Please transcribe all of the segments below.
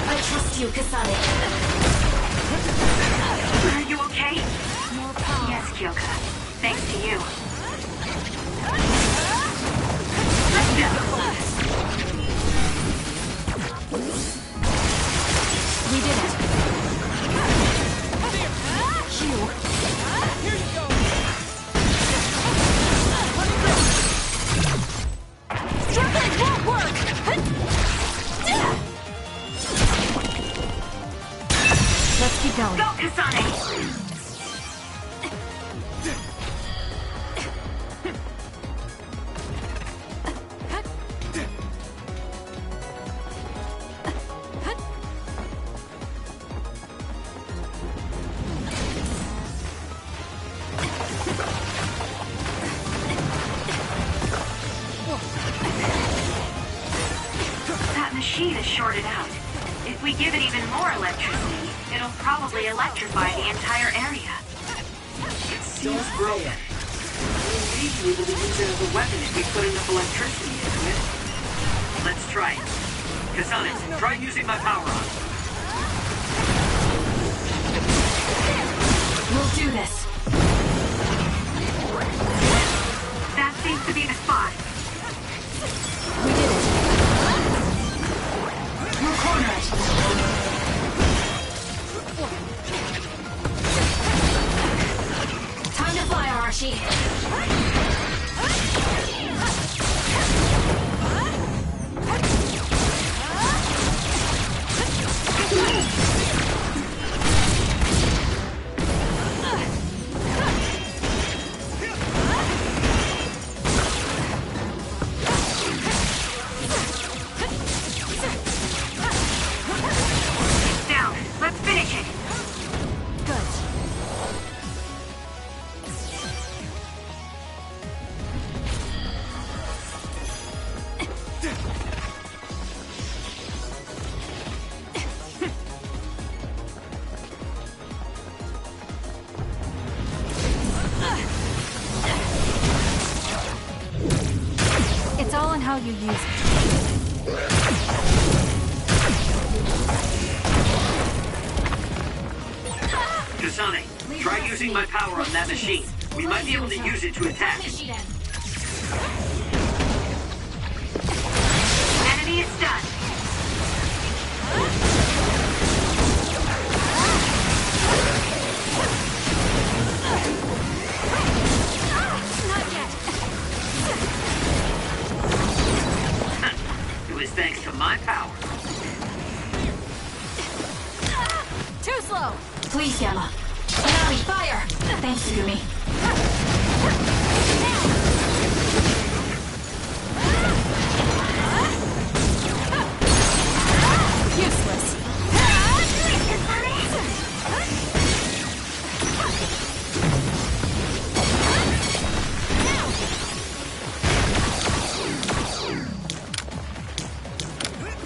I trust you, Kasane. Are you okay? More power. Yes, Kyoka. Thanks to you. We did it. Hugh. Here you go. Struggling won't work. Let's keep going. Go, Kasane! That machine is shorted out. If we give it even more electricity, it'll probably electrify the entire area. It seems broken. We may be able to use it as a weapon if we put enough electricity into it. Let's try it. Kasane, try using my power on. We'll do this. That seems to be the spot. We did it. We'll corner it. Time to fly, Arashi. Down. Let's finish it. Good. It's all in how you use it. Kasane, try using my power on that machine. We might be able to use it to attack. Enemy is stunned. Not yet. It was thanks to my power. Too slow. Please, Yama. Nami, fire! Thanks, Sugumi. Useless.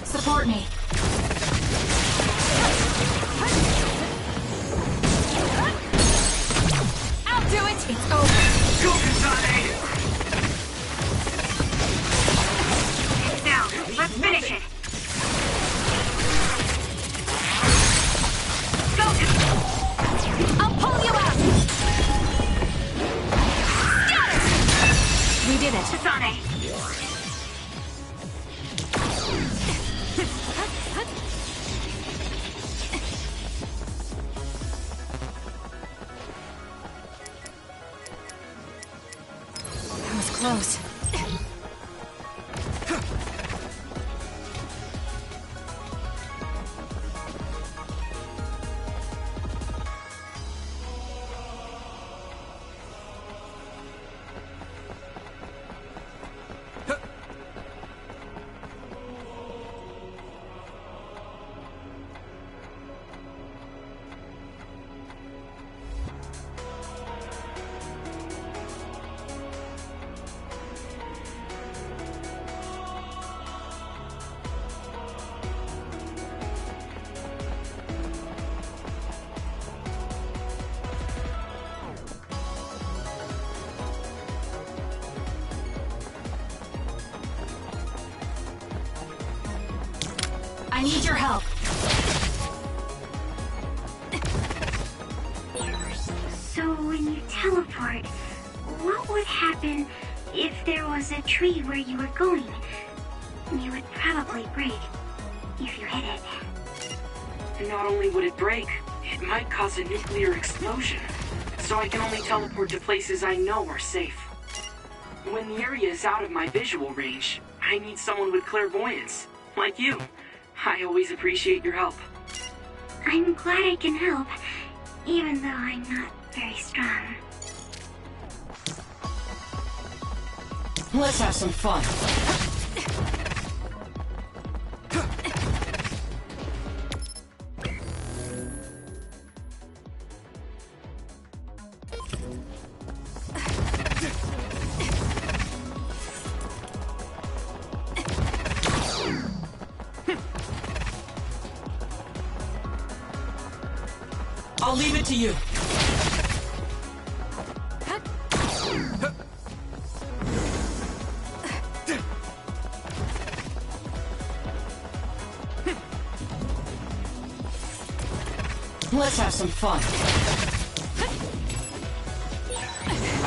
Support me. I'll do it. It's over. Go, Kasane! Now, let's finish it. Go, I'll pull you out. Got it. We did it. Kasane! That was close. I need your help. So when you teleport, what would happen if there was a tree where you were going? You would probably break if you hit it. Not only would it break, it might cause a nuclear explosion. So I can only teleport to places I know are safe. When the area is out of my visual range, I need someone with clairvoyance, like you. I always appreciate your help. I'm glad I can help, even though I'm not very strong. Let's have some fun. I'll leave it to you. Let's have some fun.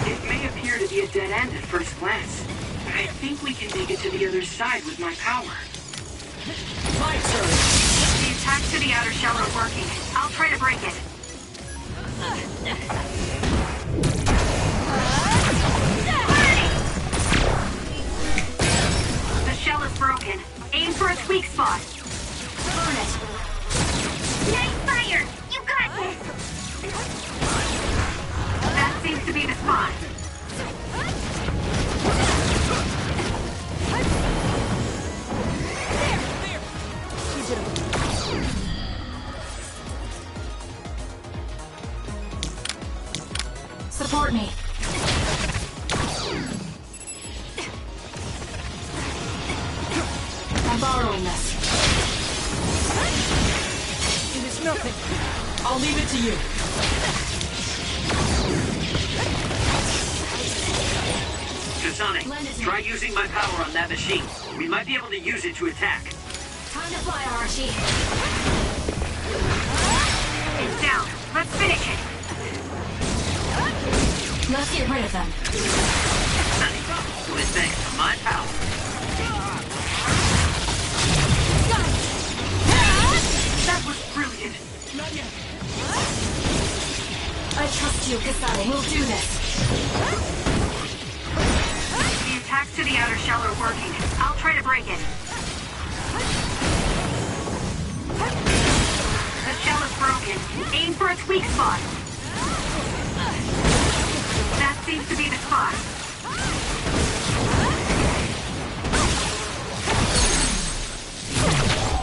It may appear to be a dead end at first glance, but I think we can make it to the other side with my power. My turn. The attack to the outer shell is working. I'll try to break it. The shell is broken. Aim for its weak spot. Burn it. Nice fire! You got this! That seems to be the spot. Support me. I'm borrowing this. It is nothing. I'll leave it to you. Kasane, try using my power on that machine. We might be able to use it to attack. Time to fly, Arashi. It's down. Let's finish it. Let's get rid of them. With thanks to my power. That was brilliant. Not yet. I trust you, Kasane. We'll do this. The attacks to the outer shell are working. I'll try to break it. The shell is broken. Aim for its weak spot. That seems to be the spot.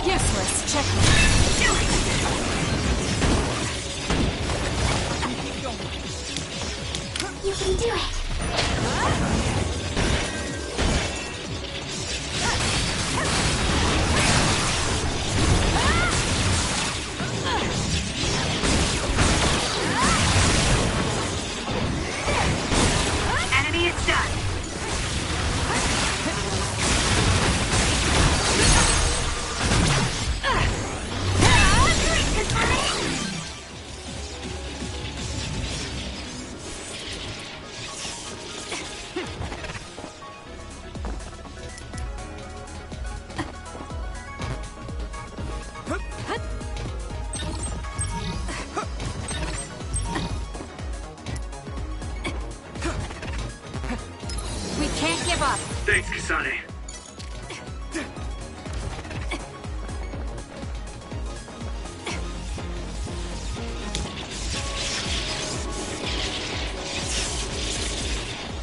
Useless. Checkmate. Do it! You can do it! Enemy is done. We can't give up. Thanks, Kasane.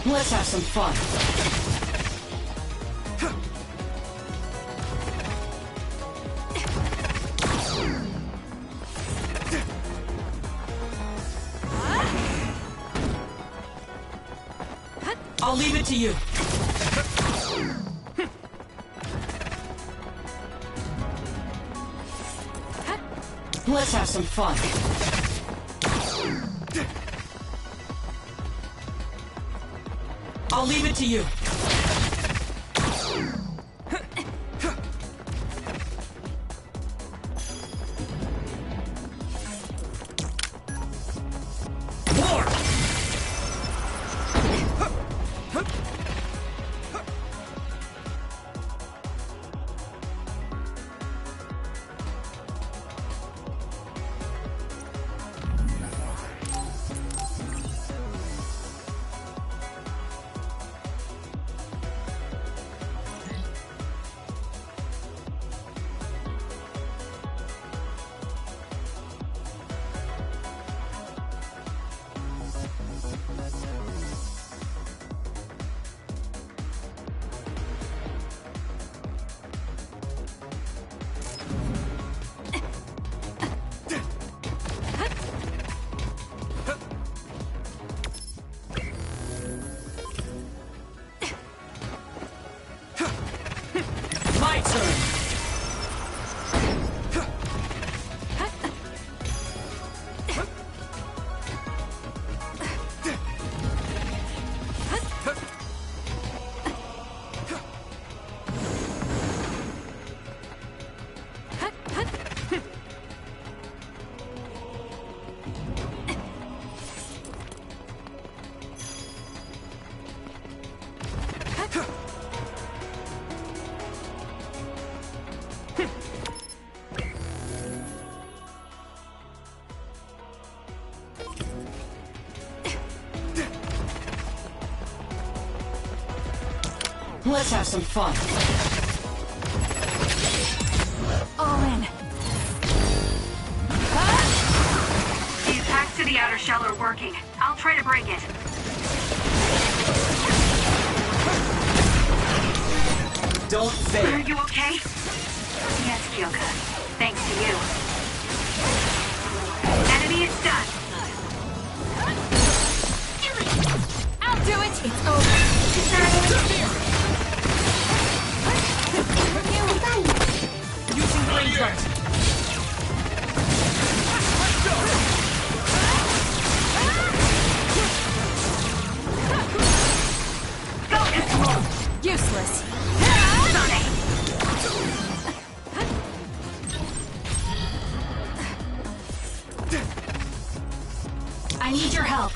Let's have some fun. I'll leave it to you. Let's have some fun. I'll leave it to you. Let's have some fun. All in. The attacks to the outer shell are working. I'll try to break it. Don't fail. Are you okay? Yes, Kyoka. Thanks to you. Enemy is done. I'll do it. It's over. Using range right. Go, Kasane. Useless. I need your help.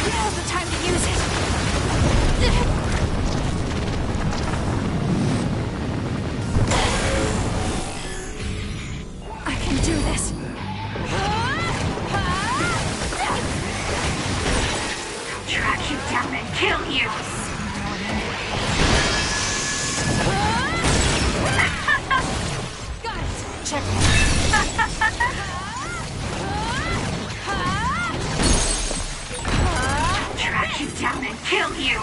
Now's the time to use it. I can do this. Track you down and kill you. Got it. Check it. Track you down and kill you.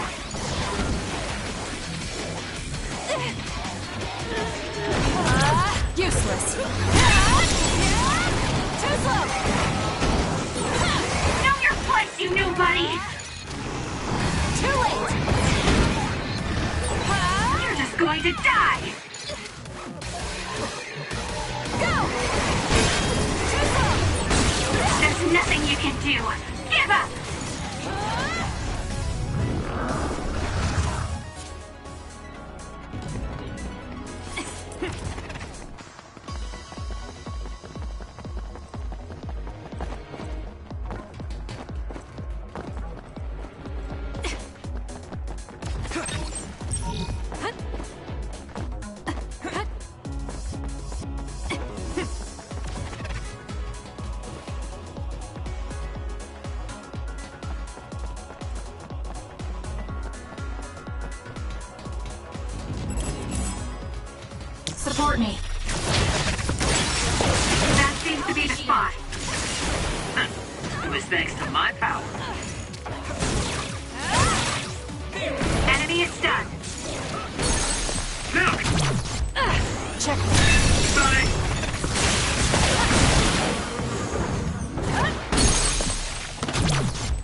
Useless. Too slow. Know your place, you nobody. Too late. You're just going to die. Go. Too slow. There's nothing you can do. Give up. Support me. That seems to be the spot. It was thanks to my power. Enemy is stunned. Now, Check. Sonic!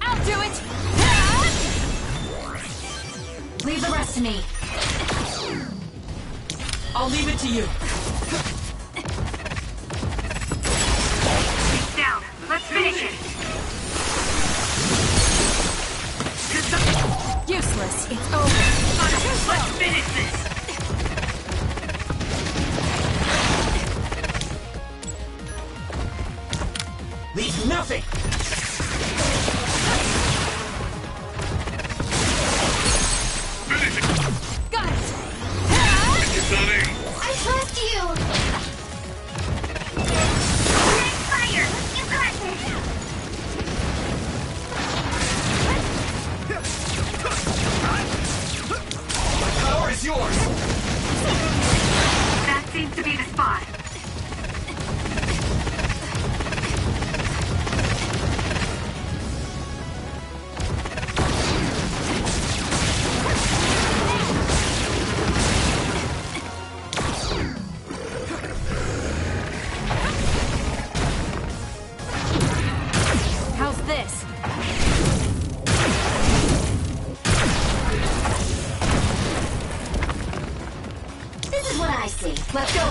I'll do it. Leave the rest to me. I'll leave it to you. He's down. Let's finish it. Useless. It's over. Let's finish this. Leave nothing!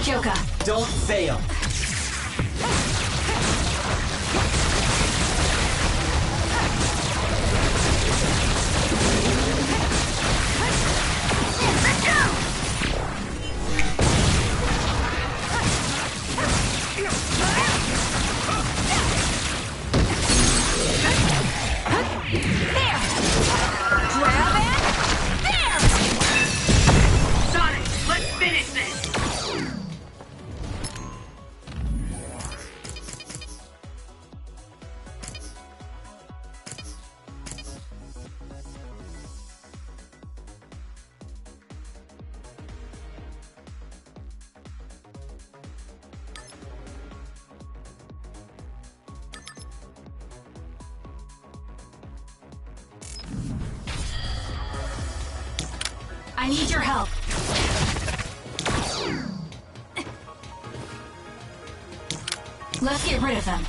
Bakyoka. Don't fail. Sonic, let's finish this! I need your help. Let's get rid of them.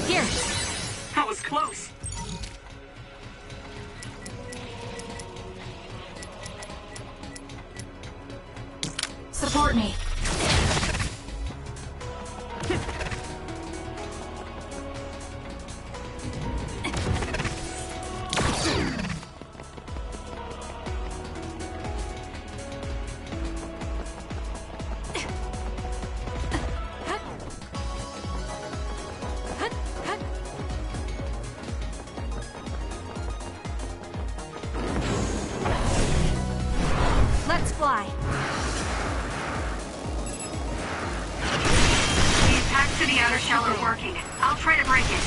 Here. That was close. Support me. Let's fly. The attacks to the outer shell are working. I'll try to break it.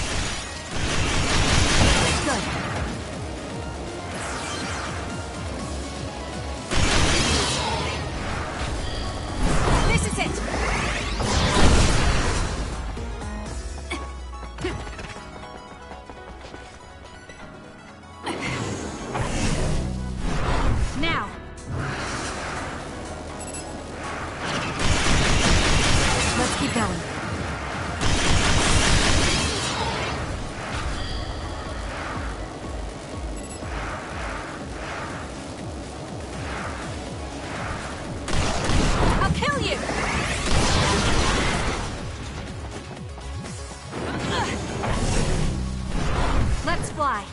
Good. This is it. Now. Let's keep going. I'll kill you! Let's fly.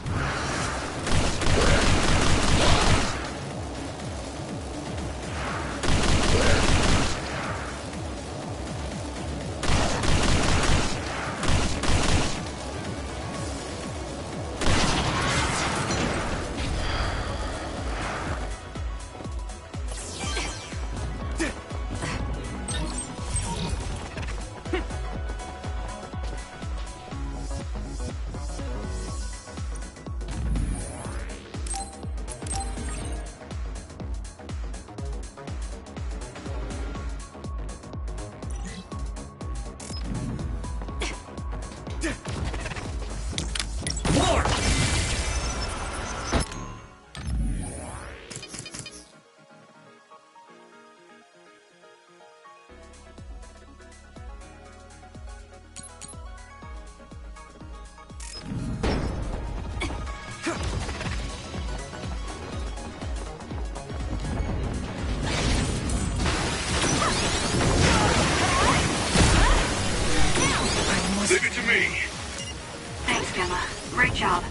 More! Leave it to me. Thanks, Gemma. Great job.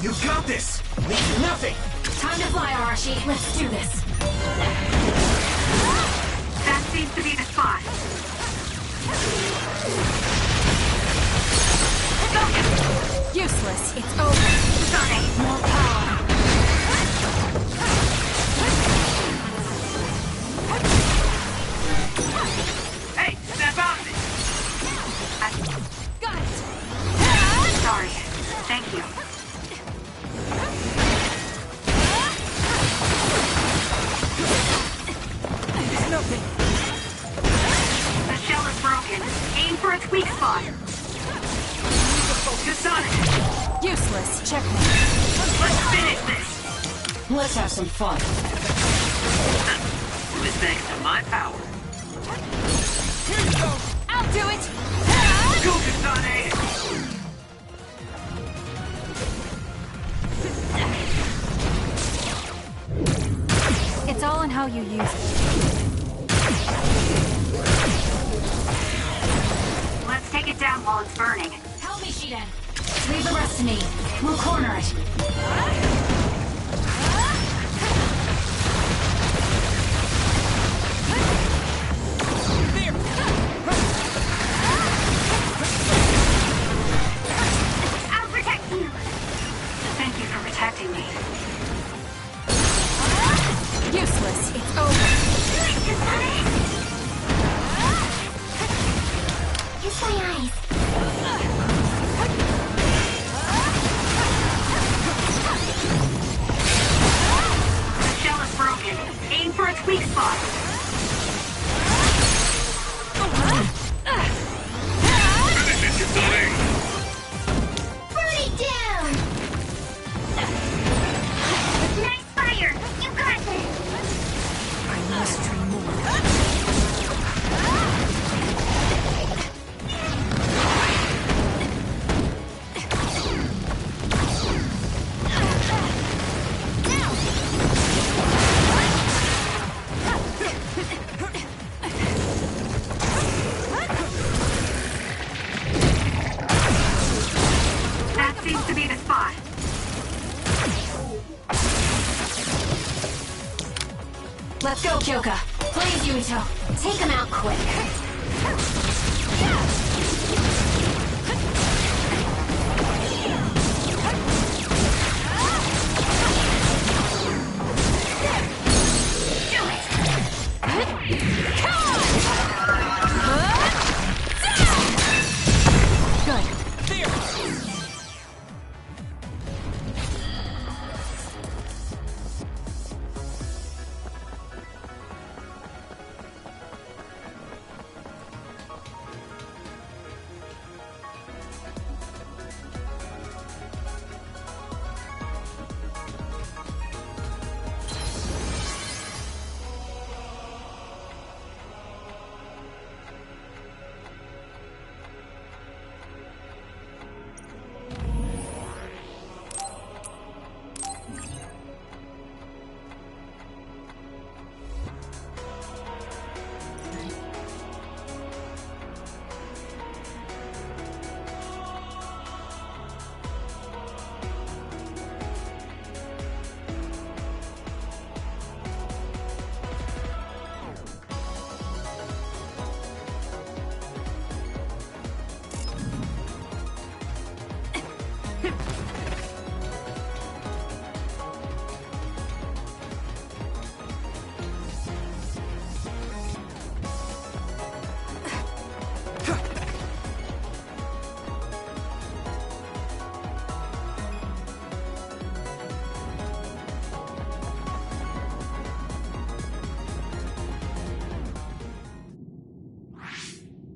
You got this! Leave nothing! Time to fly, Arashi. Let's do this. That seems to be the spot. Useless. It's over. Kasane, More power. hey, snap out of it! Got it. Sorry. Thank you. It's nothing. The shell is broken. Aim for its weak spot. Kasane! Useless. Checkmate. Let's have some fun. It was thanks to my power. Here you go! I'll do it! Go, Kasane! It's all in how you use it. Let's take it down while it's burning. Help me, Shiden. Leave the rest to me. We'll corner it. I'll protect you. Thank you for protecting me. Useless. It's over. Kiss my eyes. The shell is broken. Aim for its weak spot. Burn it down! Nice fire! You got this! I must dream more. That seems to be the spot. Let's go, Kyoka. Please, Yuito. Take him out quick. Good. There!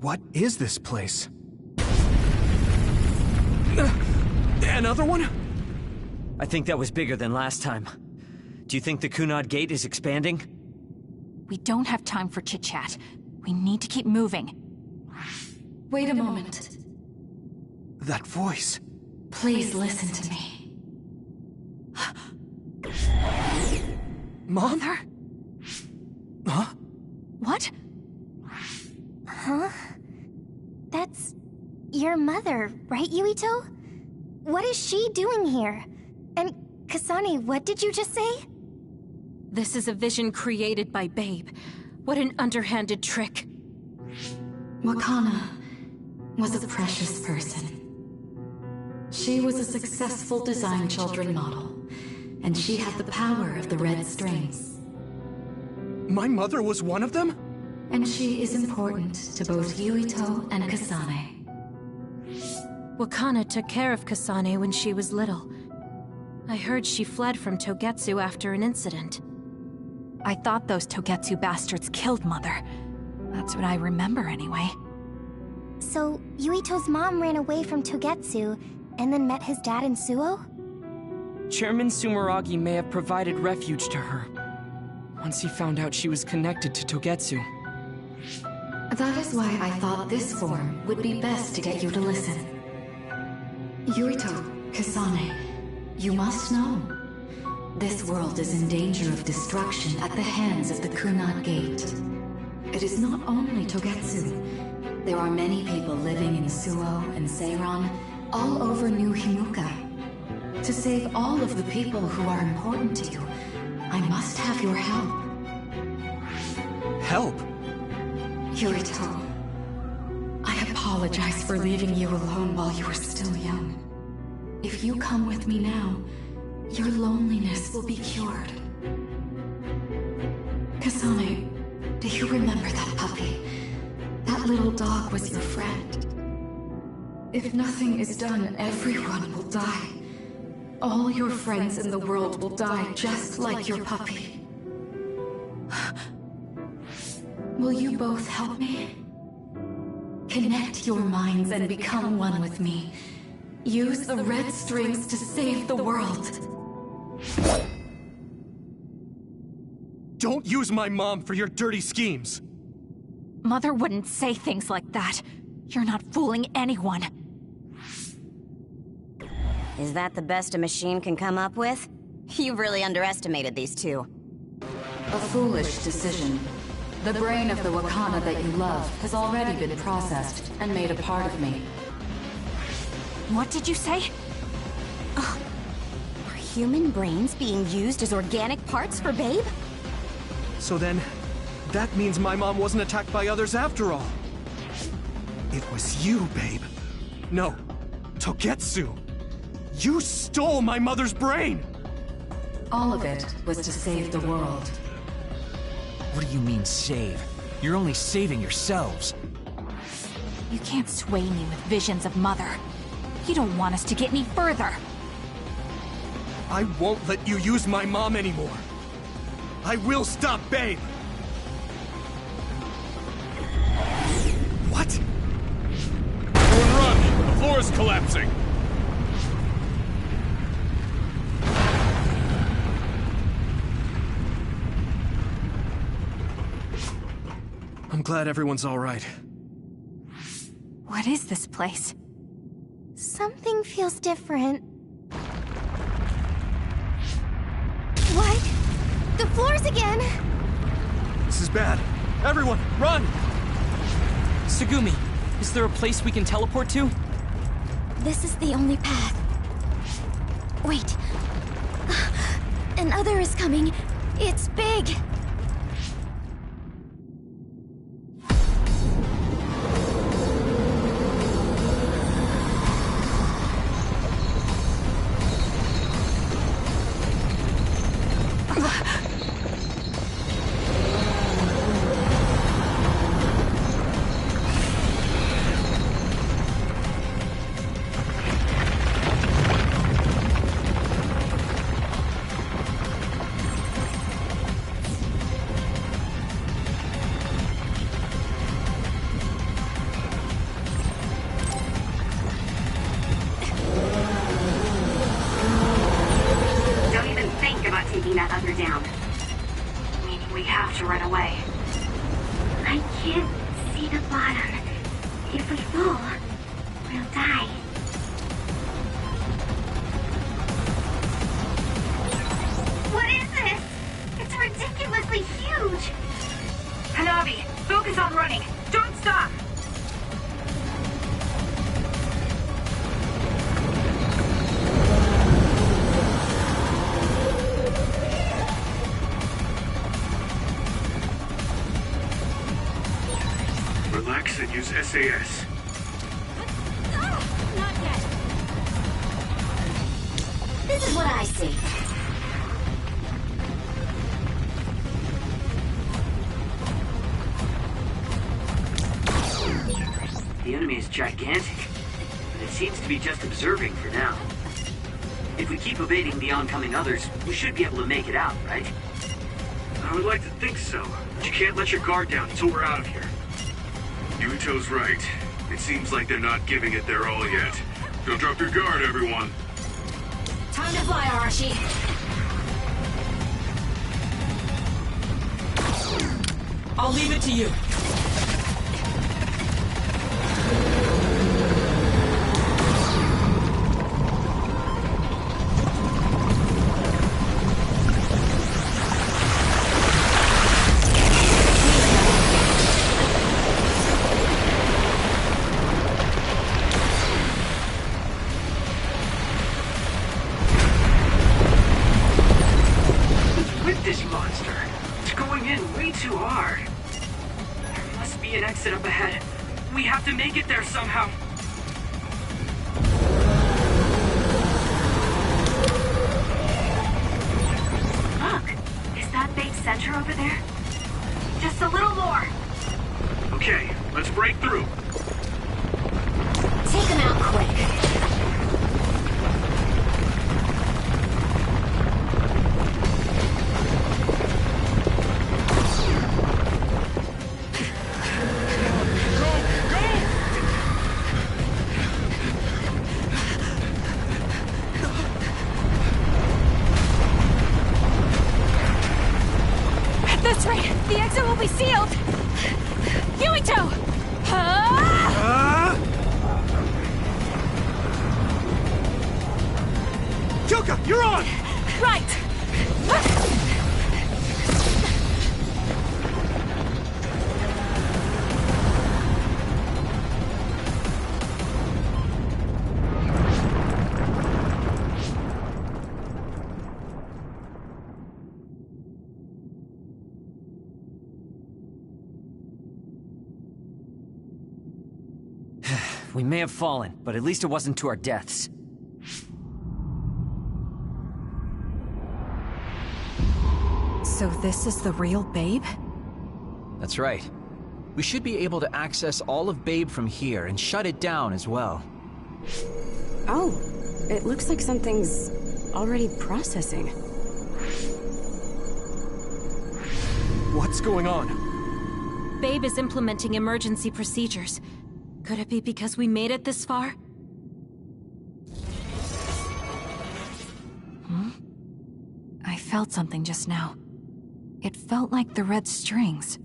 What is this place? Another one? I think that was bigger than last time. Do you think the Kunad Gate is expanding? We don't have time for chit-chat. We need to keep moving. Wait a moment. That voice. Please listen to me. Mom? Mother? Huh? What? Huh? That's your mother, right, Yuito? What is she doing here? And Kasane, what did you just say? This is a vision created by Babe. What an underhanded trick. Wakana was a precious person. She was a successful design children model, and she had the power of the red strings. My mother was one of them? And she is important to both Yuito and Kasane. Wakana took care of Kasane when she was little. I heard she fled from Togetsu after an incident. I thought those Togetsu bastards killed Mother. That's what I remember anyway. So, Yuito's mom ran away from Togetsu and then met his dad in Suo? Chairman Sumeragi may have provided refuge to her once he found out she was connected to Togetsu. That is why I thought this form would be best to get you to listen. Yurito, Kasane, you must know. This world is in danger of destruction at the hands of the Kunad Gate. It is not only Togetsu. There are many people living in Suo and Seiran, all over New Himuka. To save all of the people who are important to you, I must have your help. Help? Yurito, I apologize for leaving you alone while you were still young. If you come with me now, your loneliness will be cured. Kasane, do you remember that puppy? That little dog was your friend. If nothing is done, everyone will die. All your friends in the world will die just like your puppy. Will you both help me? Connect your minds and become one with me. Use the red strings to save the world. Don't use my mom for your dirty schemes! Mother wouldn't say things like that. You're not fooling anyone. Is that the best a machine can come up with? You've really underestimated these two. A foolish decision. The brain of the Wakana that you love has already been processed and made a part of me. What did you say? Are human brains being used as organic parts for Babe? So then, that means my mom wasn't attacked by others after all. It was you, babe. No, Togetsu. You stole my mother's brain! All of it was to save the world. What do you mean, save? You're only saving yourselves. You can't sway me with visions of Mother. You don't want us to get any further. I won't let you use my mom anymore. I will stop Babe! What? Everyone run! The floor is collapsing! I'm glad everyone's all right. What is this place? Something feels different. What? The floors again! This is bad. Everyone, run! Tsugumi, is there a place we can teleport to? This is the only path. Wait. Another is coming. It's big. That other down. Meaning we have to run away. I can't see the bottom. If we fall, we'll die. What is this? It's ridiculously huge! Hanabi, focus on running. Don't stop! Relax and use SAS. Not yet. This is what I see. The enemy is gigantic, but it seems to be just observing for now. If we keep evading the oncoming others, we should be able to make it out, right? I would like to think so, but you can't let your guard down until we're out of here. Yuito's right. It seems like they're not giving it their all yet. Don't drop your guard, everyone. Time to fly, Arashi. I'll leave it to you. With this monster, it's going in way too hard. There must be an exit up ahead. We have to make it there somehow. Look, is that big center over there? Just a little more. Okay, let's break through. Take him out quick. At this rate, the exit will be sealed. Yuito! Kyoka, you're on! Right! We may have fallen, but at least it wasn't to our deaths. So this is the real Babe? That's right. We should be able to access all of Babe from here and shut it down as well. Oh, it looks like something's already processing. What's going on? Babe is implementing emergency procedures. Could it be because we made it this far? I felt something just now. It felt like the red strings.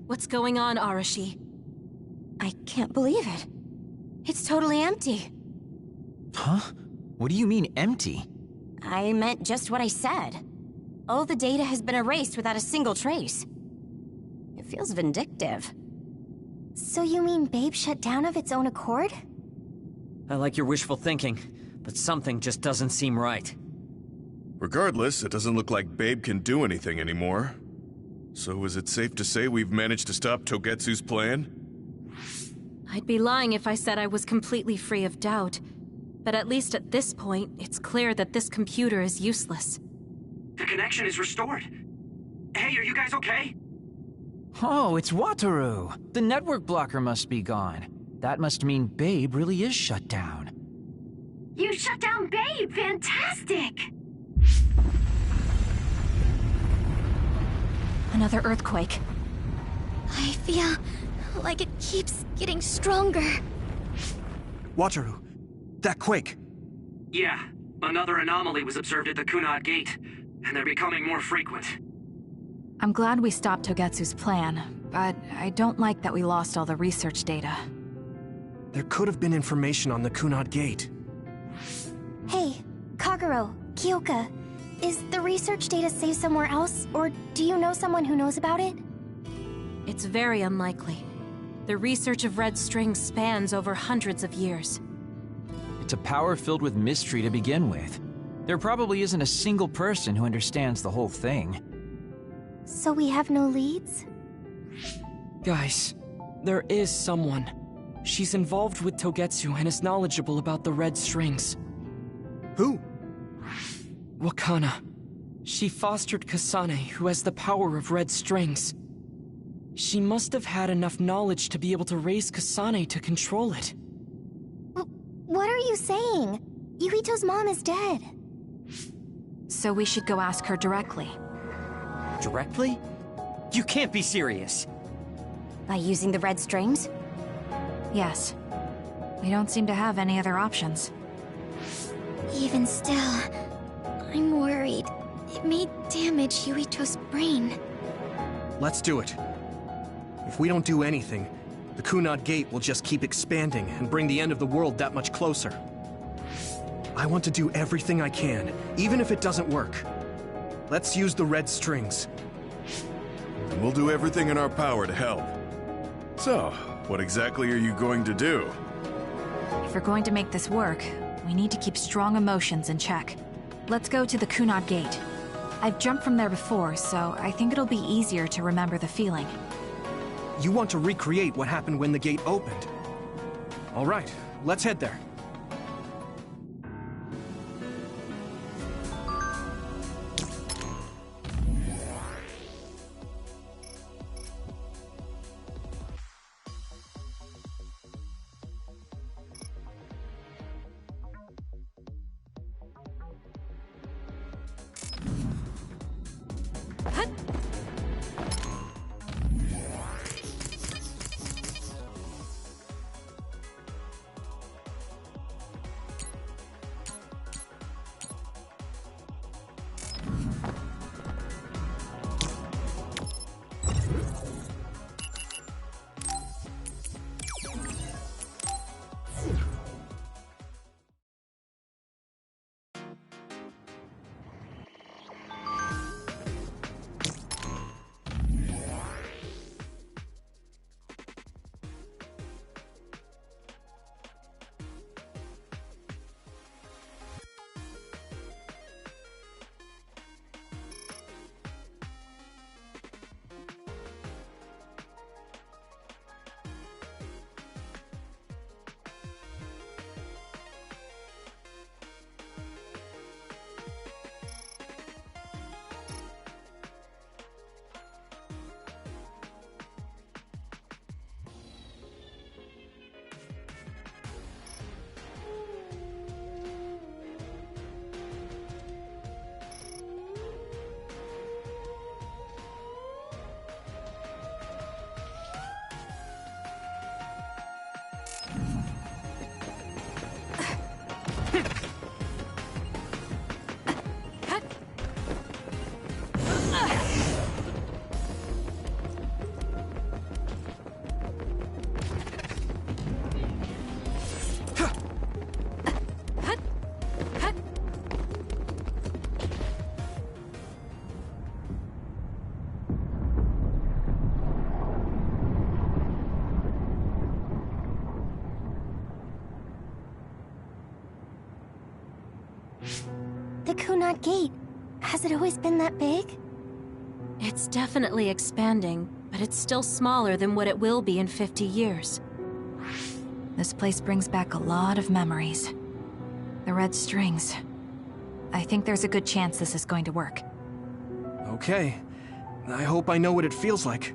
What's going on, Arashi? I can't believe it. It's totally empty. Huh? What do you mean, empty? I meant just what I said. All the data has been erased without a single trace. It feels vindictive. So you mean Babe shut down of its own accord? I like your wishful thinking, but something just doesn't seem right. Regardless, it doesn't look like Babe can do anything anymore. So is it safe to say we've managed to stop Togetsu's plan? I'd be lying if I said I was completely free of doubt. But at least at this point, it's clear that this computer is useless. The connection is restored. Hey, are you guys okay? Oh, it's Wataru! The network blocker must be gone. That must mean Babe really is shut down. You shut down Babe! Fantastic! Another earthquake. I feel like it keeps getting stronger. Wataru, that quake. Yeah, another anomaly was observed at the Kunad Gate, and they're becoming more frequent. I'm glad we stopped Togetsu's plan, but I don't like that we lost all the research data. There could have been information on the Kunad Gate. Hey, Kagero, Kyoka, is the research data saved somewhere else, or do you know someone who knows about it? It's very unlikely. The research of red strings spans over hundreds of years. It's a power filled with mystery to begin with. There probably isn't a single person who understands the whole thing. So we have no leads? Guys, there is someone. She's involved with Togetsu and is knowledgeable about the red strings. Who? Wakana. She fostered Kasane, who has the power of red strings. She must have had enough knowledge to be able to raise Kasane to control it. What are you saying? Yuito's mom is dead. So we should go ask her directly. Directly? You can't be serious! By using the red strings? Yes. We don't seem to have any other options. Even still, I'm worried. It may damage Yuito's brain. Let's do it. If we don't do anything, the Kunad Gate will just keep expanding and bring the end of the world that much closer. I want to do everything I can, even if it doesn't work. Let's use the red strings. And we'll do everything in our power to help. So, what exactly are you going to do? If we're going to make this work, we need to keep strong emotions in check. Let's go to the Kunad Gate. I've jumped from there before, so I think it'll be easier to remember the feeling. You want to recreate what happened when the gate opened? All right, let's head there. The Kunad Gate. Has it always been that big? It's definitely expanding, but it's still smaller than what it will be in 50 years. This place brings back a lot of memories. The red strings. I think there's a good chance this is going to work. Okay. I hope I know what it feels like.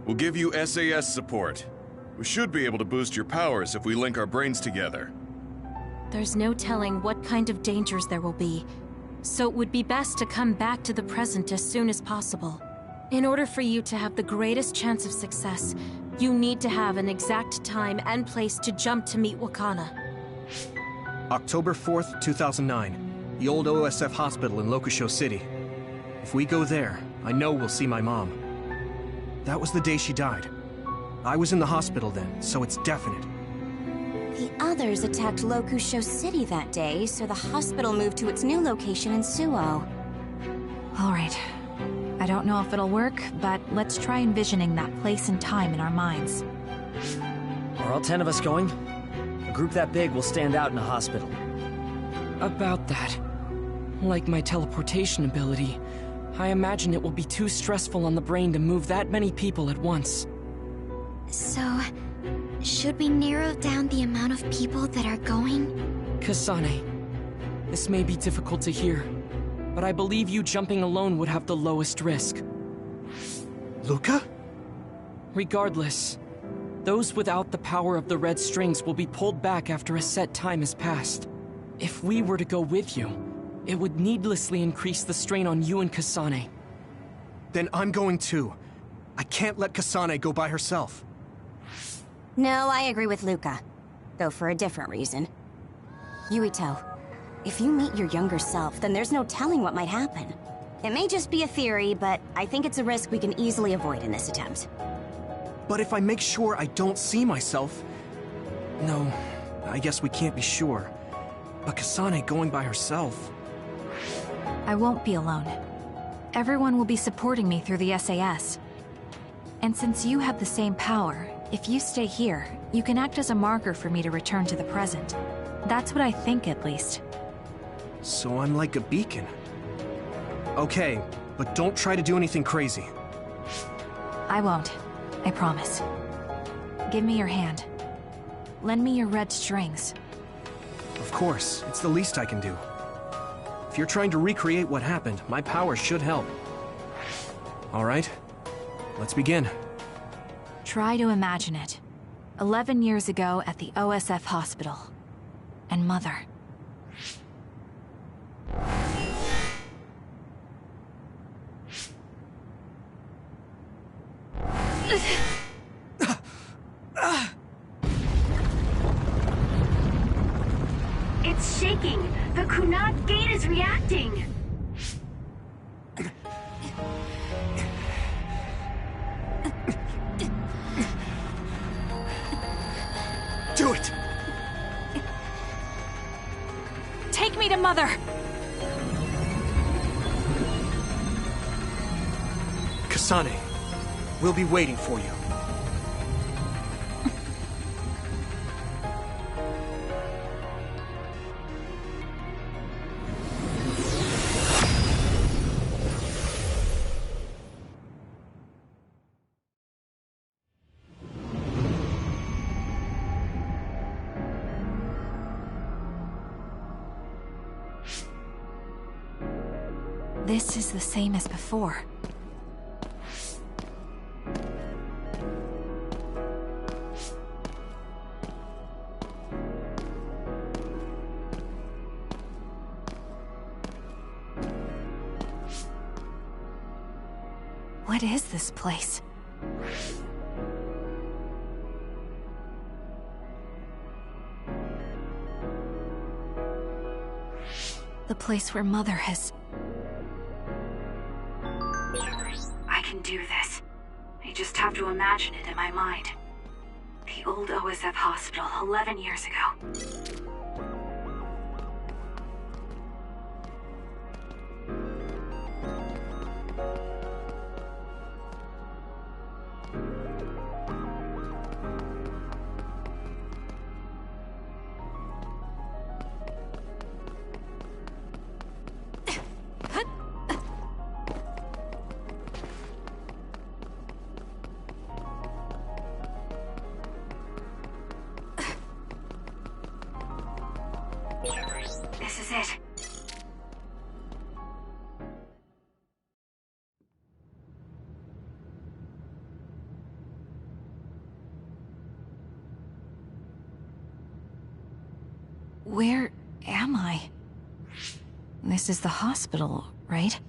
We'll give you SAS support. We should be able to boost your powers if we link our brains together. There's no telling what kind of dangers there will be, so it would be best to come back to the present as soon as possible. In order for you to have the greatest chance of success, you need to have an exact time and place to jump to meet Wakana. October 4th, 2009. The old OSF hospital in Lokusho City. If we go there, I know we'll see my mom. That was the day she died. I was in the hospital then, so it's definite. The others attacked Lokusho City that day, so the hospital moved to its new location in Suo. All right. I don't know if it'll work, but let's try envisioning that place and time in our minds. Are all 10 of us going? A group that big will stand out in a hospital. About that. Like my teleportation ability, I imagine it will be too stressful on the brain to move that many people at once. So, should we narrow down the amount of people that are going? Kasane, this may be difficult to hear, but I believe you jumping alone would have the lowest risk. Luca? Regardless, those without the power of the red strings will be pulled back after a set time has passed. If we were to go with you, it would needlessly increase the strain on you and Kasane. Then I'm going too. I can't let Kasane go by herself. No, I agree with Luca. Though for a different reason. Yuito, If you meet your younger self, then there's no telling what might happen. It may just be a theory, but I think it's a risk we can easily avoid in this attempt. But if I make sure I don't see myself... No, I guess we can't be sure. But Kasane going by herself... I won't be alone. Everyone will be supporting me through the SAS. And since you have the same power, if you stay here, you can act as a marker for me to return to the present. That's what I think, at least. So I'm like a beacon. Okay, but don't try to do anything crazy. I won't. I promise. Give me your hand. Lend me your red strings. Of course, it's the least I can do. If you're trying to recreate what happened, my power should help. All right, let's begin. Try to imagine it. 11 years ago at the OSF hospital. And Mother. It's shaking! The Kunad gate is reacting! Do it! Take me to Mother! Kasane, we'll be waiting for you. This is the same as before. What is this place? The place where Mother has... I can do this. I just have to imagine it in my mind. The old OSF hospital 11 years ago. This is it. Where am I? This is the hospital, right?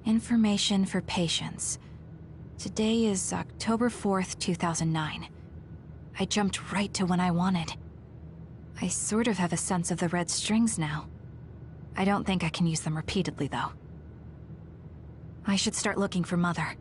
Information for patients. Today is October 4th, 2009. I jumped right to when I wanted. I sort of have a sense of the red strings now. I don't think I can use them repeatedly, though. I should start looking for Mother.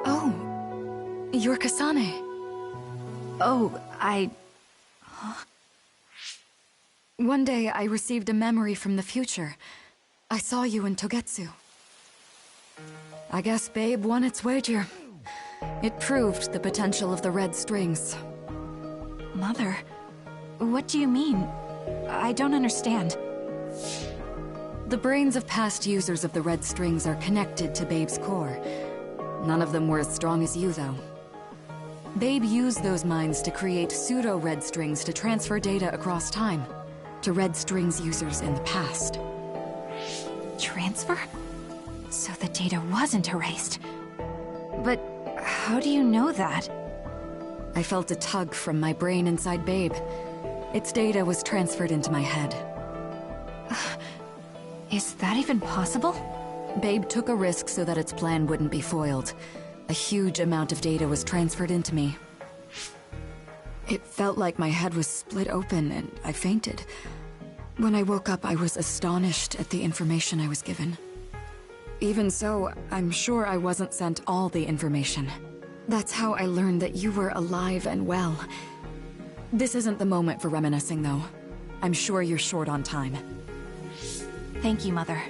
Oh, you're Kasane. Oh, One day I received a memory from the future. I saw you in Togetsu. I guess Babe won its wager. It proved the potential of the red strings. Mother, what do you mean? I don't understand. The brains of past users of the red strings are connected to Babe's core. None of them were as strong as you, though. Babe used those minds to create pseudo-red strings to transfer data across time to red strings users in the past. Transfer? So the data wasn't erased. But how do you know that? I felt a tug from my brain inside Babe. Its data was transferred into my head. Is that even possible? Babe took a risk so that its plan wouldn't be foiled. A huge amount of data was transferred into me. It felt like my head was split open and I fainted. When I woke up, I was astonished at the information I was given. Even so, I'm sure I wasn't sent all the information. That's how I learned that you were alive and well. This isn't the moment for reminiscing, though. I'm sure you're short on time. Thank you, Mother.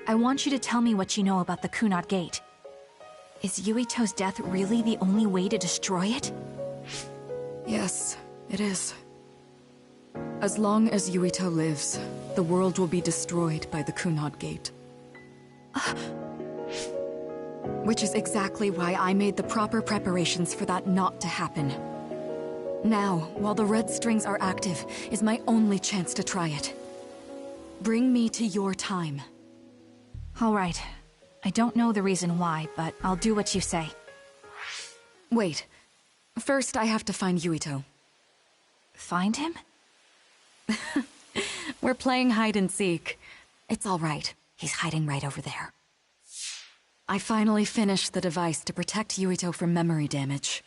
I want you to tell me what you know about the Kunad Gate. Is Yuito's death really the only way to destroy it? Yes, it is. As long as Yuito lives, the world will be destroyed by the Kunad Gate. Which is exactly why I made the proper preparations for that not to happen. Now, while the red strings are active, is my only chance to try it. Bring me to your time. All right. I don't know the reason why, but I'll do what you say. Wait. First, I have to find Yuito. Find him? We're playing hide and seek. It's all right. He's hiding right over there. I finally finished the device to protect Yuito from memory damage.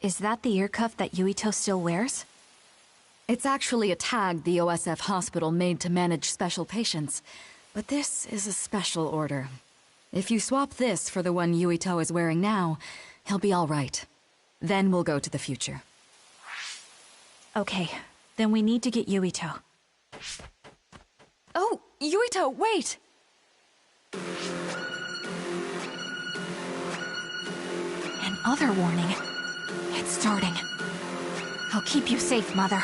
Is that the ear cuff that Yuito still wears? It's actually a tag the OSF hospital made to manage special patients. But this is a special order. If you swap this for the one Yuito is wearing now, he'll be all right. Then we'll go to the future. Okay, then we need to get Yuito. Oh, Yuito, wait! Another warning. It's starting. I'll keep you safe, Mother.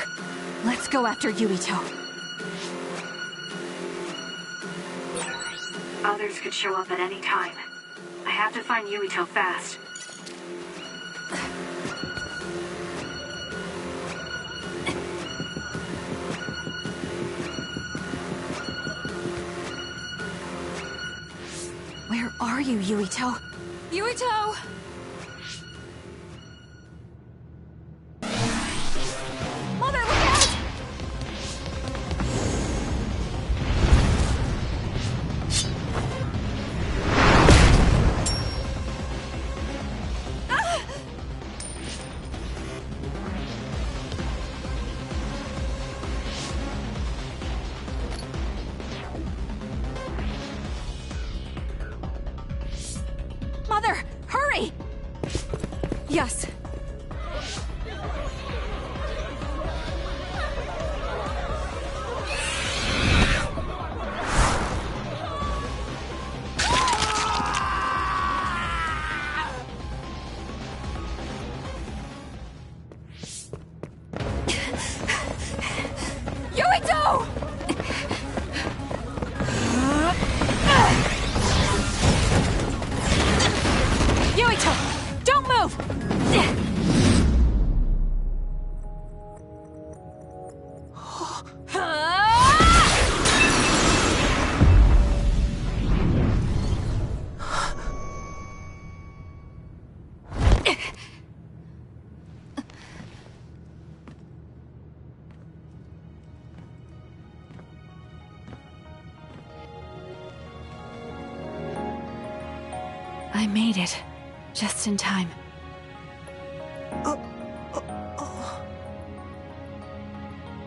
Let's go after Yuito. Others could show up at any time. I have to find Yuito fast. Where are you, Yuito? Yuito! Mother, look out! Mother, hurry! Yes. Yuito! Yuito, don't move! I made it. Just in time.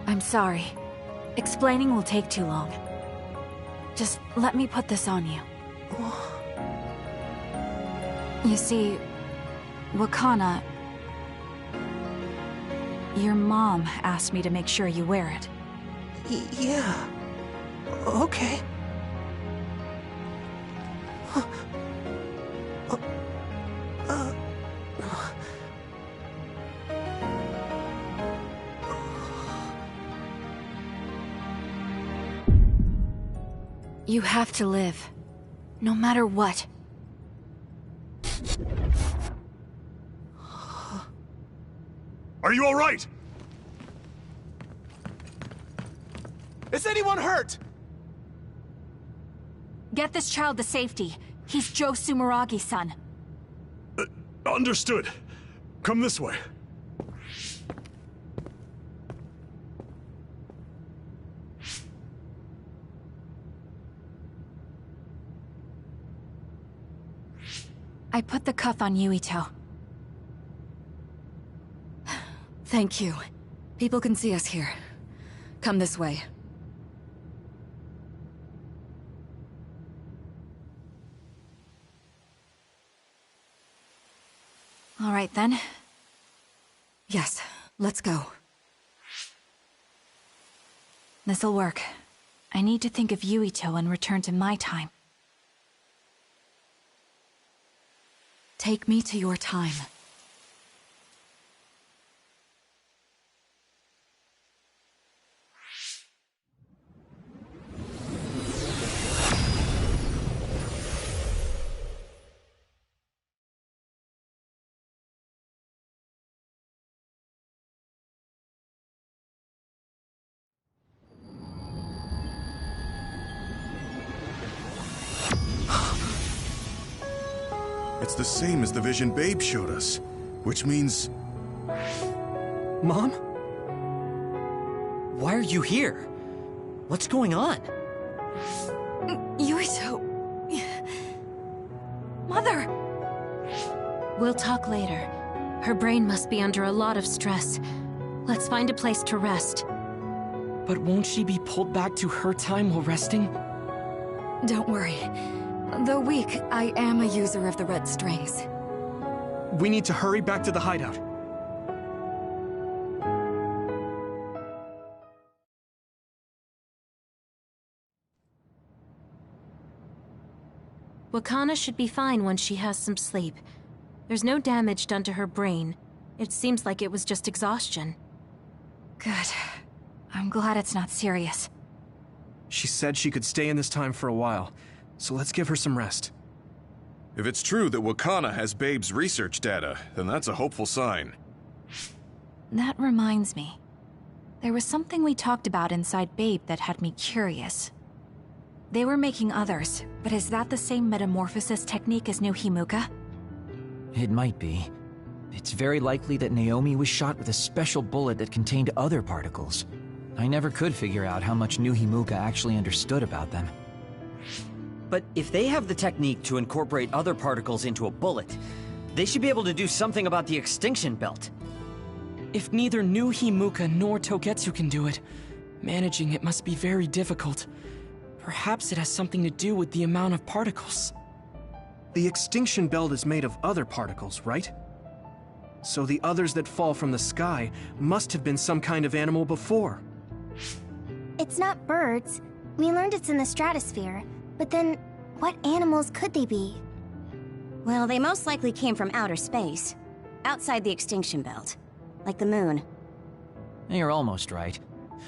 I'm sorry. Explaining will take too long. Just let me put this on you. You see, Wakana... Your mom asked me to make sure you wear it. Yeah. Okay. You have to live. No matter what. Are you all right? Is anyone hurt? Get this child to safety. He's Joe Sumeragi's son. Understood. Come this way. I put the cuff on Yuito. Thank you. People can see us here. Come this way. All right, then. Yes, let's go. This'll work. I need to think of Yuito and return to my time. Take me to your time. It's the same as the vision Babe showed us, which means... Mom? Why are you here? What's going on? Yuito... Mother! We'll talk later. Her brain must be under a lot of stress. Let's find a place to rest. But won't she be pulled back to her time while resting? Don't worry. Though weak, I am a user of the red strings. We need to hurry back to the hideout. Wakana should be fine once she has some sleep. There's no damage done to her brain. It seems like it was just exhaustion. Good. I'm glad it's not serious. She said she could stay in this time for a while, so let's give her some rest. If it's true that Wakana has Babe's research data, then that's a hopeful sign. That reminds me. There was something we talked about inside Babe that had me curious. They were making others, but is that the same metamorphosis technique as New Himuka? It might be. It's very likely that Naomi was shot with a special bullet that contained other particles. I never could figure out how much New Himuka actually understood about them. But if they have the technique to incorporate other particles into a bullet, they should be able to do something about the extinction belt. If neither New Himuka nor Togetsu can do it, managing it must be very difficult. Perhaps it has something to do with the amount of particles. The extinction belt is made of other particles, right? So the others that fall from the sky must have been some kind of animal before. It's not birds. We learned it's in the stratosphere. But then, what animals could they be? Well, they most likely came from outer space. Outside the extinction belt. Like the moon. You're almost right.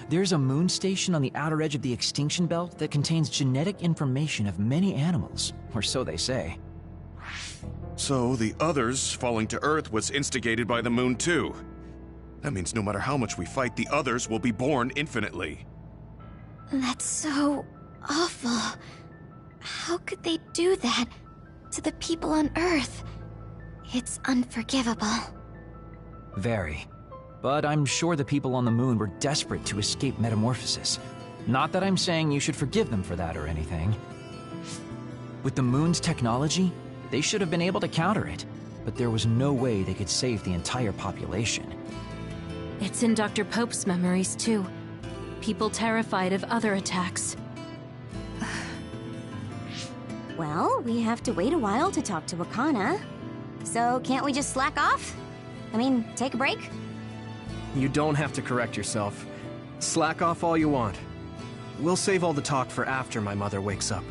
There's a moon station on the outer edge of the extinction belt that contains genetic information of many animals, or so they say. So the others falling to Earth was instigated by the moon too. That means no matter how much we fight, the others will be born infinitely. That's so awful. How could they do that to the people on Earth? It's unforgivable. Very. But I'm sure the people on the moon were desperate to escape metamorphosis. Not that I'm saying you should forgive them for that or anything. With the moon's technology, They should have been able to counter it, but there was no way they could save the entire population. It's in Dr. Pope's memories, too. People terrified of other attacks. Well, we have to wait a while to talk to Wakana. So can't we just slack off? I mean, take a break? You don't have to correct yourself. Slack off all you want. We'll save all the talk for after my mother wakes up.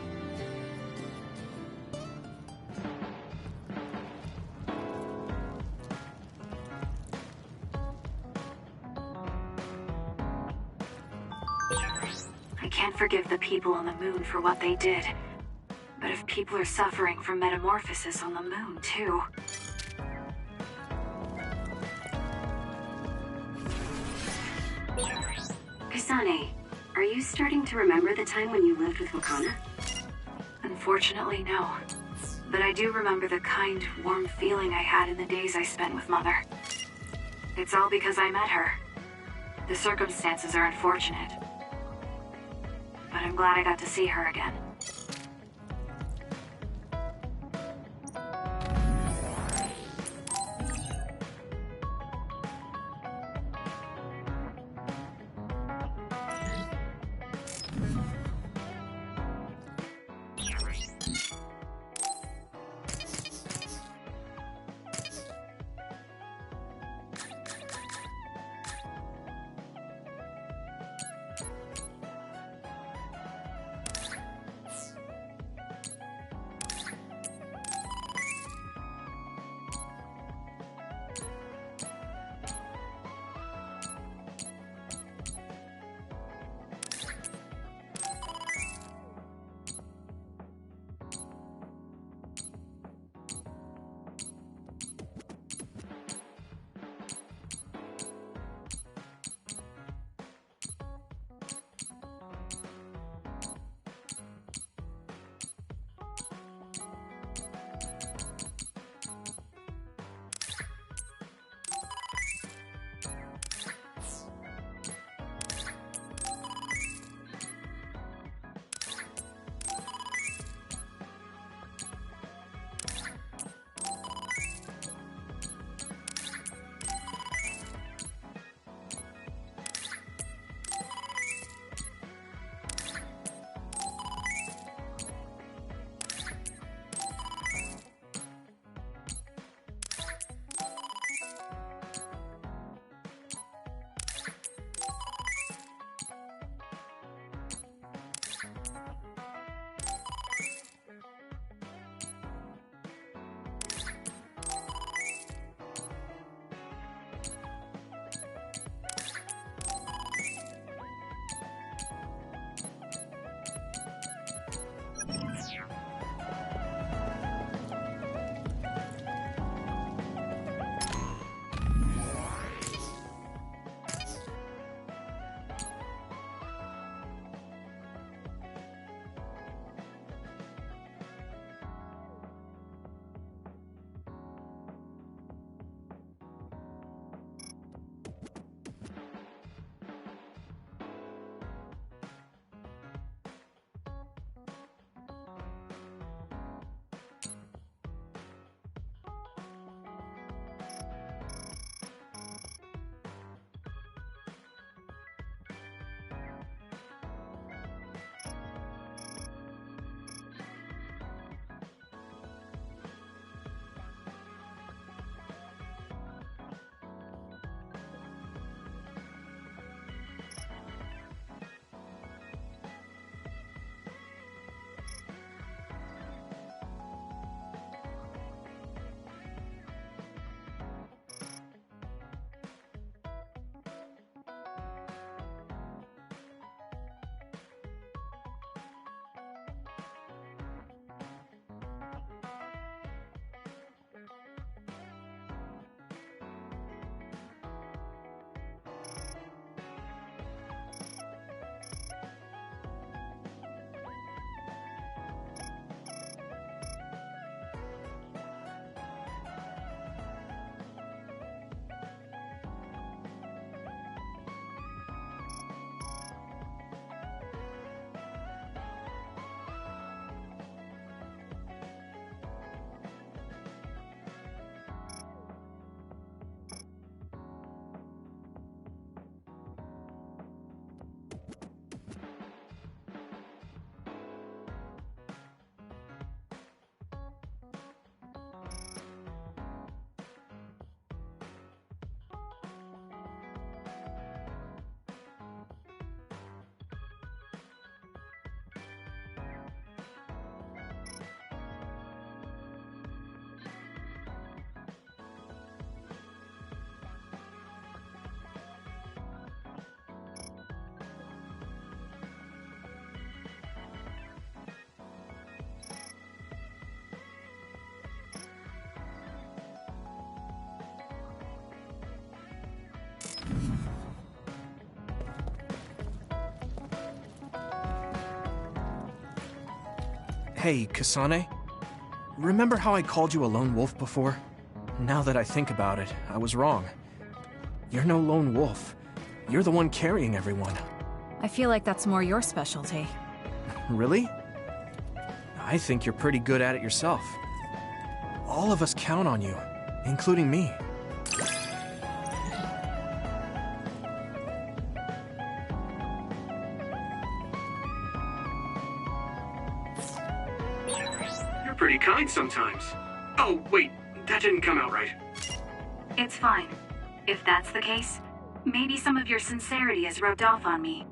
I can't forgive the people on the moon for what they did. But if people are suffering from metamorphosis on the moon, too... Kasane, are you starting to remember the time when you lived with Wakana? Unfortunately, no. But I do remember the kind, warm feeling I had in the days I spent with Mother. It's all because I met her. The circumstances are unfortunate. But I'm glad I got to see her again. Hey, Kasane. Remember how I called you a lone wolf before? Now that I think about it, I was wrong. You're no lone wolf. You're the one carrying everyone. I feel like that's more your specialty. Really? I think you're pretty good at it yourself. All of us count on you, including me. You're pretty kind sometimes. Oh, wait, that didn't come out right. It's fine. If that's the case, maybe some of your sincerity has rubbed off on me.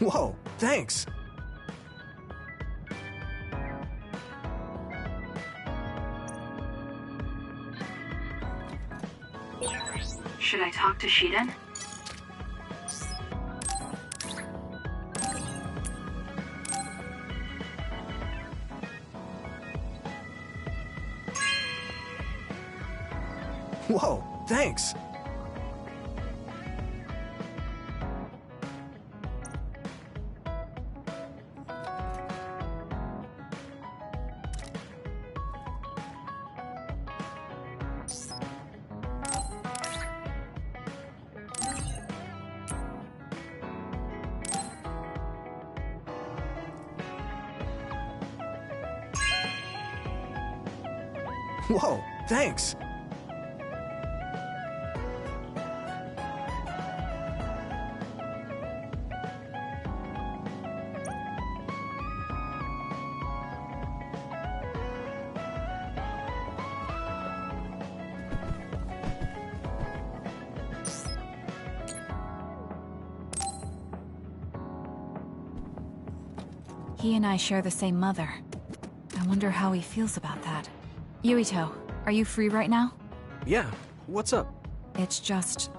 Whoa, thanks! Should I talk to Shiden? Whoa, thanks! Whoa, thanks! He and I share the same mother. I wonder how he feels about that. Yuito, are you free right now? Yeah, what's up? It's just...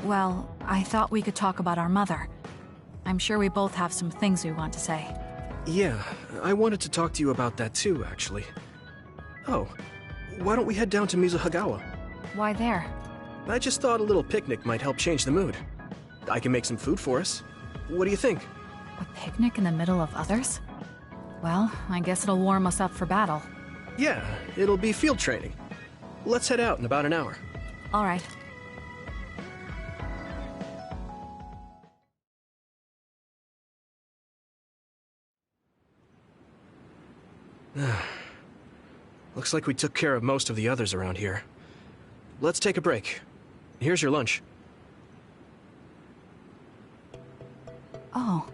well, I thought we could talk about our mother. I'm sure we both have some things we want to say. Yeah, I wanted to talk to you about that too, actually. Oh, why don't we head down to Mizuhagawa? Why there? I just thought a little picnic might help change the mood. I can make some food for us. What do you think? A picnic in the middle of others? Well, I guess it'll warm us up for battle. Yeah, it'll be field training. Let's head out in about an hour. All right. Looks like we took care of most of the others around here. Let's take a break. Here's your lunch. Oh.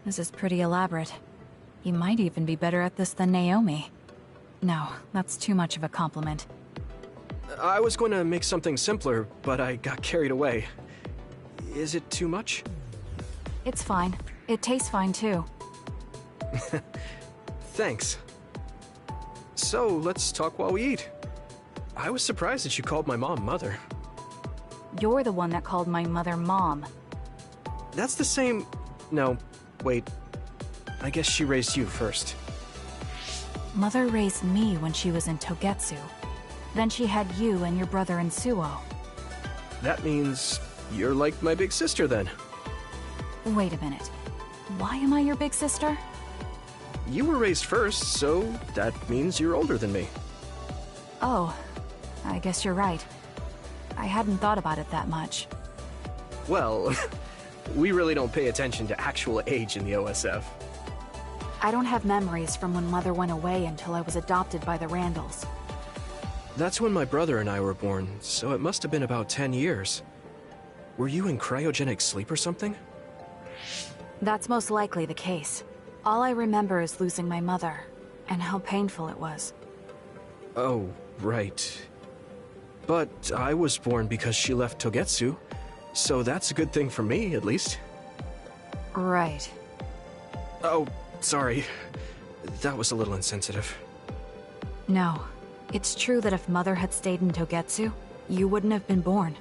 This is pretty elaborate. You might even be better at this than Naomi. No, that's too much of a compliment. I was going to make something simpler, but I got carried away. Is it too much? It's fine. It tastes fine too. Thanks. So, let's talk while we eat. I was surprised that you called my mom Mother. You're the one that called my mother Mom. That's the same... No, wait. I guess she raised you first. Mother raised me when she was in Togetsu. Then she had you and your brother in Suo. That means you're like my big sister then. Wait a minute. Why am I your big sister? You were raised first, so that means you're older than me. Oh, I guess you're right. I hadn't thought about it that much. Well, we really don't pay attention to actual age in the OSF. I don't have memories from when Mother went away until I was adopted by the Randalls. That's when my brother and I were born, so it must have been about 10 years. Were you in cryogenic sleep or something? That's most likely the case. All I remember is losing my mother, and how painful it was. Oh, right. But I was born because she left Togetsu, so that's a good thing for me, at least. Right. Oh, sorry. That was a little insensitive. No. It's true that if Mother had stayed in Togetsu, you wouldn't have been born.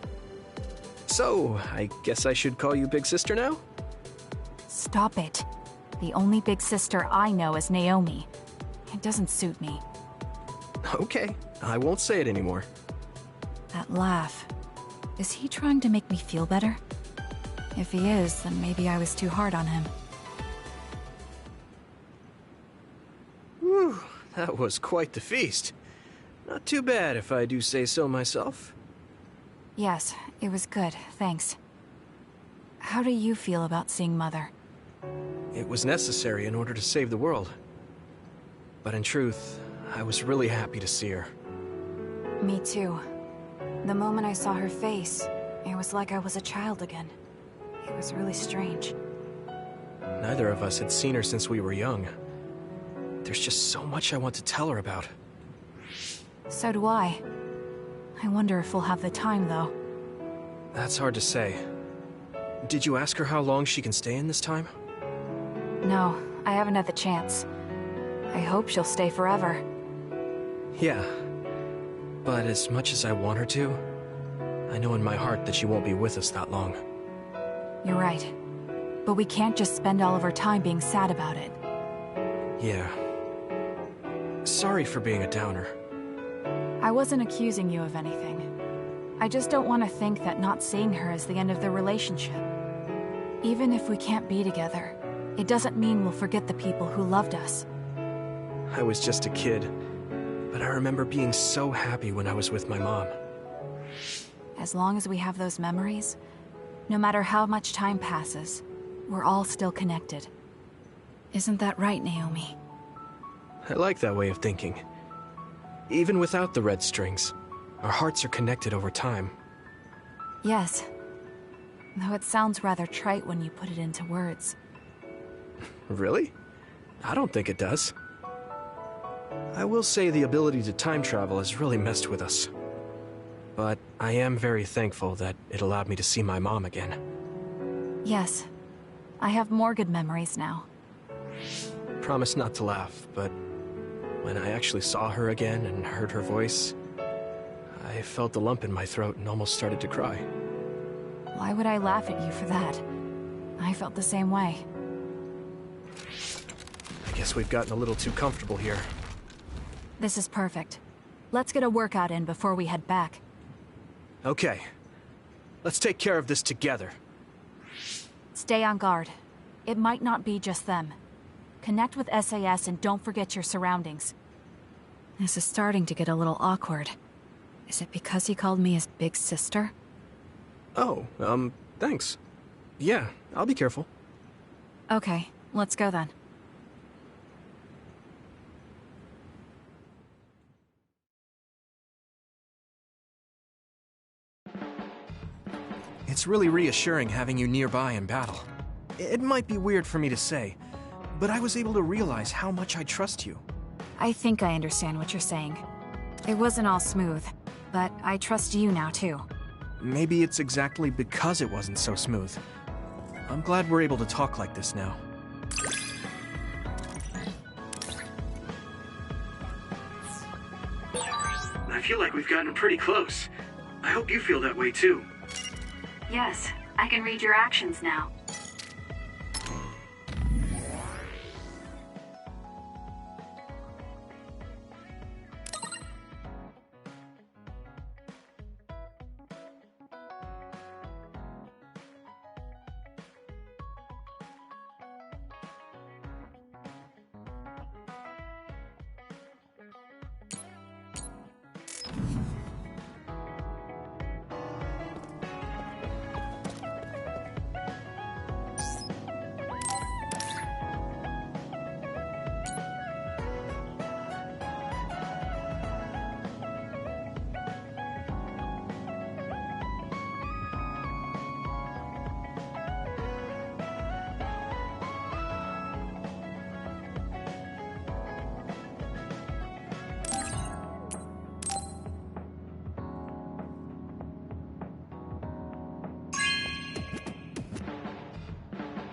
So, I guess I should call you Big Sister now? Stop it. The only big sister I know is Naomi. It doesn't suit me. Okay, I won't say it anymore. That laugh. Is he trying to make me feel better? If he is, then maybe I was too hard on him. Whew, that was quite the feast. Not too bad if I do say so myself. Yes, it was good, thanks. How do you feel about seeing Mother? It was necessary in order to save the world. But in truth, I was really happy to see her. Me too. The moment I saw her face, it was like I was a child again. It was really strange. Neither of us had seen her since we were young. There's just so much I want to tell her about. So do I. I wonder if we'll have the time, though. That's hard to say. Did you ask her how long she can stay in this time? No, I haven't had the chance. I hope she'll stay forever. Yeah. But as much as I want her to, I know in my heart that she won't be with us that long. You're right. But we can't just spend all of our time being sad about it. Yeah. Sorry for being a downer. I wasn't accusing you of anything. I just don't want to think that not seeing her is the end of the relationship. Even if we can't be together, it doesn't mean we'll forget the people who loved us. I was just a kid, but I remember being so happy when I was with my mom. As long as we have those memories, no matter how much time passes, we're all still connected. Isn't that right, Naomi? I like that way of thinking. Even without the red strings, our hearts are connected over time. Yes. Though it sounds rather trite when you put it into words. Really? I don't think it does. I will say the ability to time travel has really messed with us. But I am very thankful that it allowed me to see my mom again. Yes. I have more good memories now. Promise not to laugh, but when I actually saw her again and heard her voice, I felt a lump in my throat and almost started to cry. Why would I laugh at you for that? I felt the same way. I guess we've gotten a little too comfortable here. This is perfect. Let's get a workout in before we head back. Okay. Let's take care of this together. Stay on guard. It might not be just them. Connect with SAS and don't forget your surroundings. This is starting to get a little awkward. Is it because he called me his big sister? Oh, thanks. Yeah, I'll be careful. Okay, let's go then. It's really reassuring having you nearby in battle. It might be weird for me to say, but I was able to realize how much I trust you. I think I understand what you're saying. It wasn't all smooth, but I trust you now too. Maybe it's exactly because it wasn't so smooth. I'm glad we're able to talk like this now. I feel like we've gotten pretty close. I hope you feel that way too. Yes, I can read your actions now.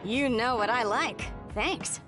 You know what I like. Thanks.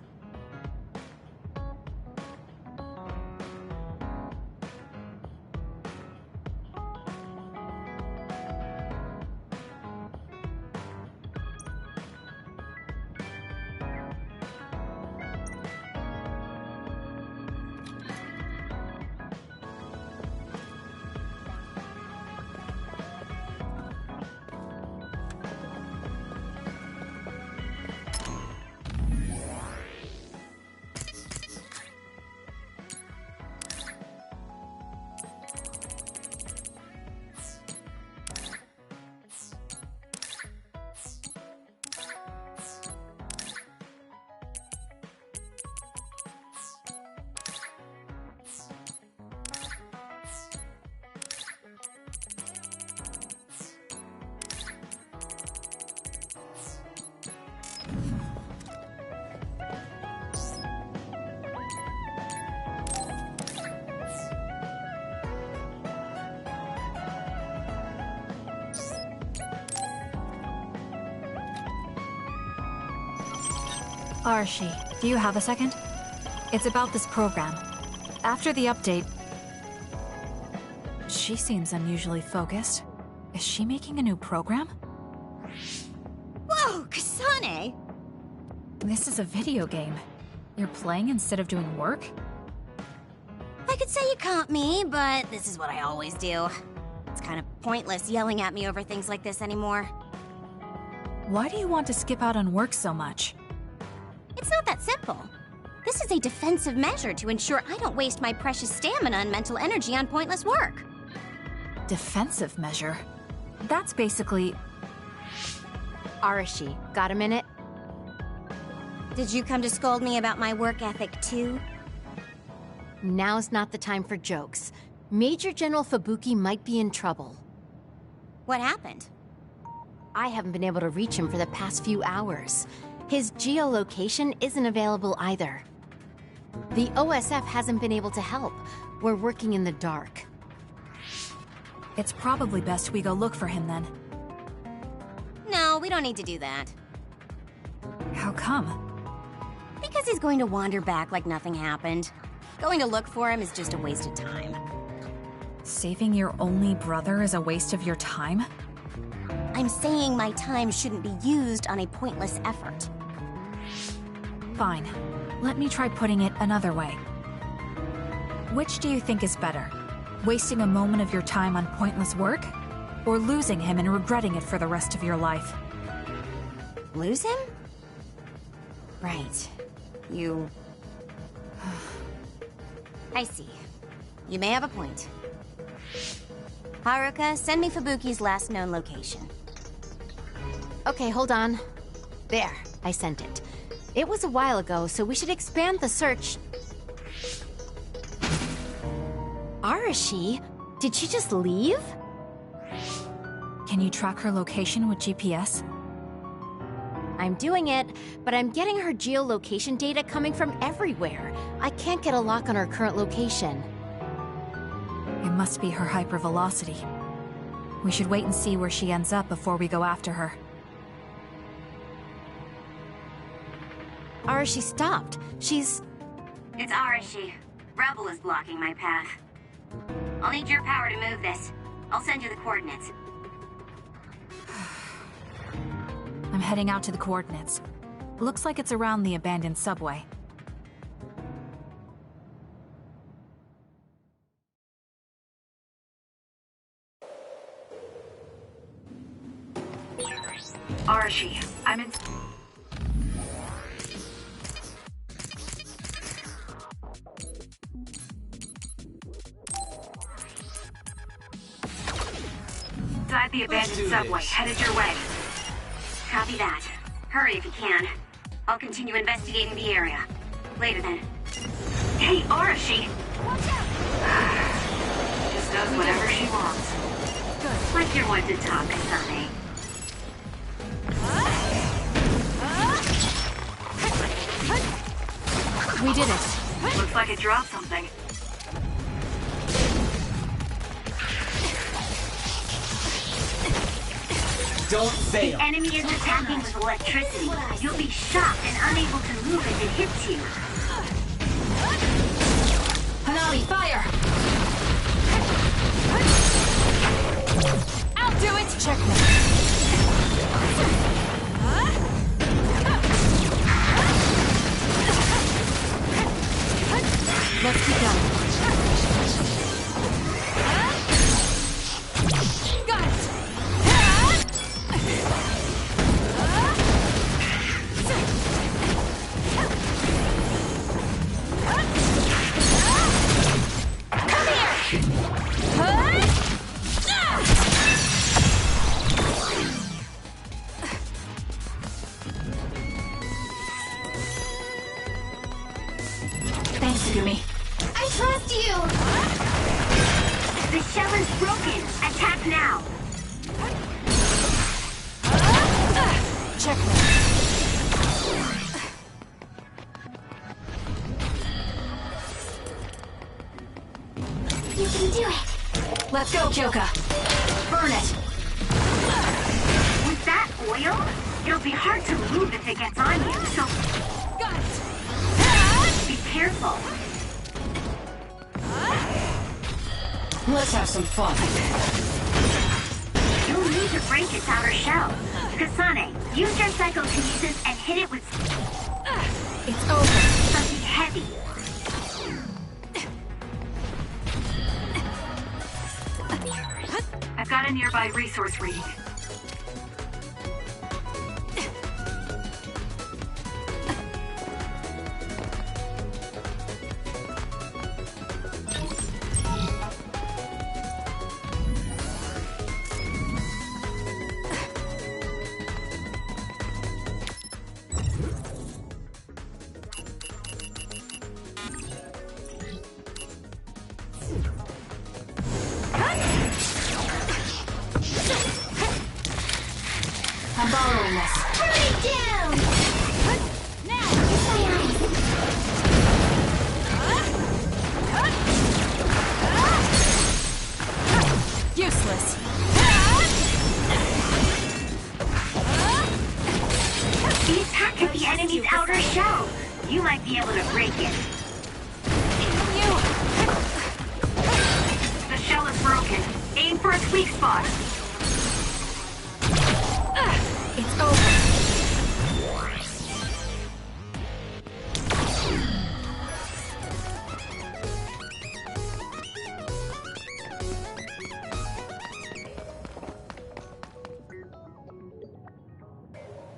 Arashi, do you have a second? It's about this program. After the update... She seems unusually focused. Is she making a new program? Whoa, Kasane! This is a video game. You're playing instead of doing work? I could say you caught me, but this is what I always do. It's kind of pointless yelling at me over things like this anymore. Why do you want to skip out on work so much? It's not that simple. This is a defensive measure to ensure I don't waste my precious stamina and mental energy on pointless work. Defensive measure? That's basically... Arashi, got a minute? Did you come to scold me about my work ethic too? Now's not the time for jokes. Major General Fubuki might be in trouble. What happened? I haven't been able to reach him for the past few hours. His geolocation isn't available either. The OSF hasn't been able to help. We're working in the dark. It's probably best we go look for him then. No, we don't need to do that. How come? Because he's going to wander back like nothing happened. Going to look for him is just a waste of time. Saving your only brother is a waste of your time? I'm saying my time shouldn't be used on a pointless effort. Fine. Let me try putting it another way. Which do you think is better? Wasting a moment of your time on pointless work? Or losing him and regretting it for the rest of your life? Lose him? Right. You... I see. You may have a point. Haruka, send me Fubuki's last known location. Okay, hold on. There, I sent it. It was a while ago, so we should expand the search. Arashi? Did she just leave? Can you track her location with GPS? I'm doing it, but I'm getting her geolocation data coming from everywhere. I can't get a lock on her current location. It must be her hypervelocity. We should wait and see where she ends up before we go after her. Arashi stopped. She's... It's Arashi. Rebel is blocking my path. I'll need your power to move this. I'll send you the coordinates. I'm heading out to the coordinates. Looks like it's around the abandoned subway. Arashi, I'm in... Inside the abandoned subway, headed your way. Copy that. Hurry if you can. I'll continue investigating the area. Later then. Hey, Arashi! Just does whatever she wants. Good. Like you're one to talk, Kasane. We did it. Looks like it dropped something. Don't fail. The enemy is attacking with electricity. You'll be shocked and unable to move if it hits you. Hanami, fire! I'll do it! Checkmate. Let's keep going. Got it! Come here! Thanks, Gumi. I trust you! The shell is broken! Attack now! Checkmate. You can do it! Let's go, Kyoka. Burn it. With that oil, it'll be hard to move if it gets on you, so Let's have some fun. You'll need to break its outer shell. Kasane, use your psychokinesis and hit it with It's over. something heavy. I've got a nearby resource reading. I'm borrowing this. Hurry down! Now! Useless. The attack at the enemy's outer shell. You might be able to break it. The shell is broken. Aim for its weak spot. It's over.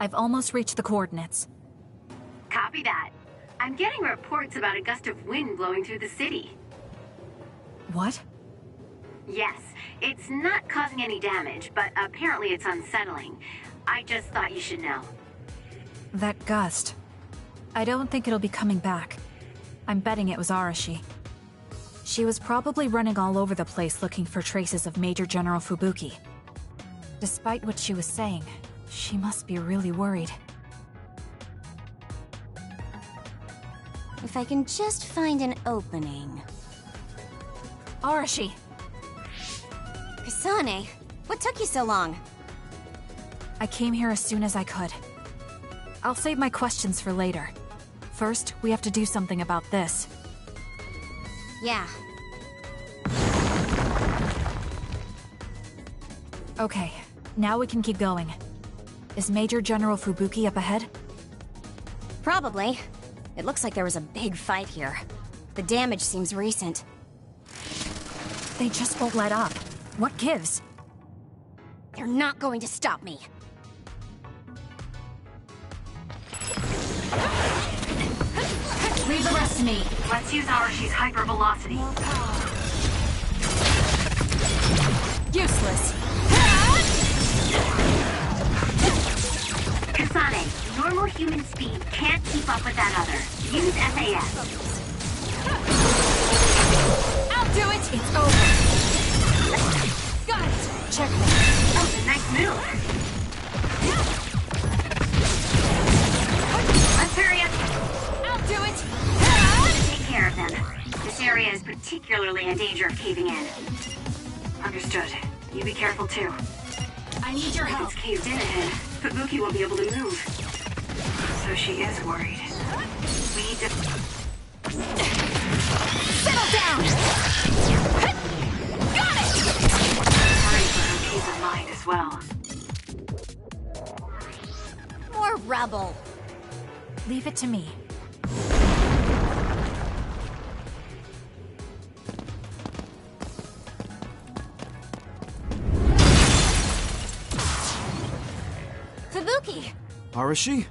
I've almost reached the coordinates. Copy that. I'm getting reports about a gust of wind blowing through the city. What? Yes, it's not causing any damage, but apparently it's unsettling. I just thought you should know. That gust. I don't think it'll be coming back. I'm betting it was Arashi. She was probably running all over the place looking for traces of Major General Fubuki. Despite what she was saying, she must be really worried. If I can just find an opening. Arashi! Kasane, what took you so long? I came here as soon as I could. I'll save my questions for later. First, we have to do something about this. Yeah. Okay, now we can keep going. Is Major General Fubuki up ahead? Probably. It looks like there was a big fight here. The damage seems recent. They just won't let up. What gives? They're not going to stop me. Leave the rest to me. Let's use Arashi's hypervelocity. Useless. Kasane, normal human speed can't keep up with that other. Use SAS. I'll do it! It's over. Got it! Checkmate. That was a nice move. Let's hurry up. I'll do it! Take care of them. This area is particularly in danger of caving in. Understood. You be careful too. I need your If help. it's caved in ahead, Fubuki won't be able to move. So she is worried. We need to... Settle down! Got it! worry for her peace of mind as well. More rubble. Leave it to me. Fubuki! Arashi?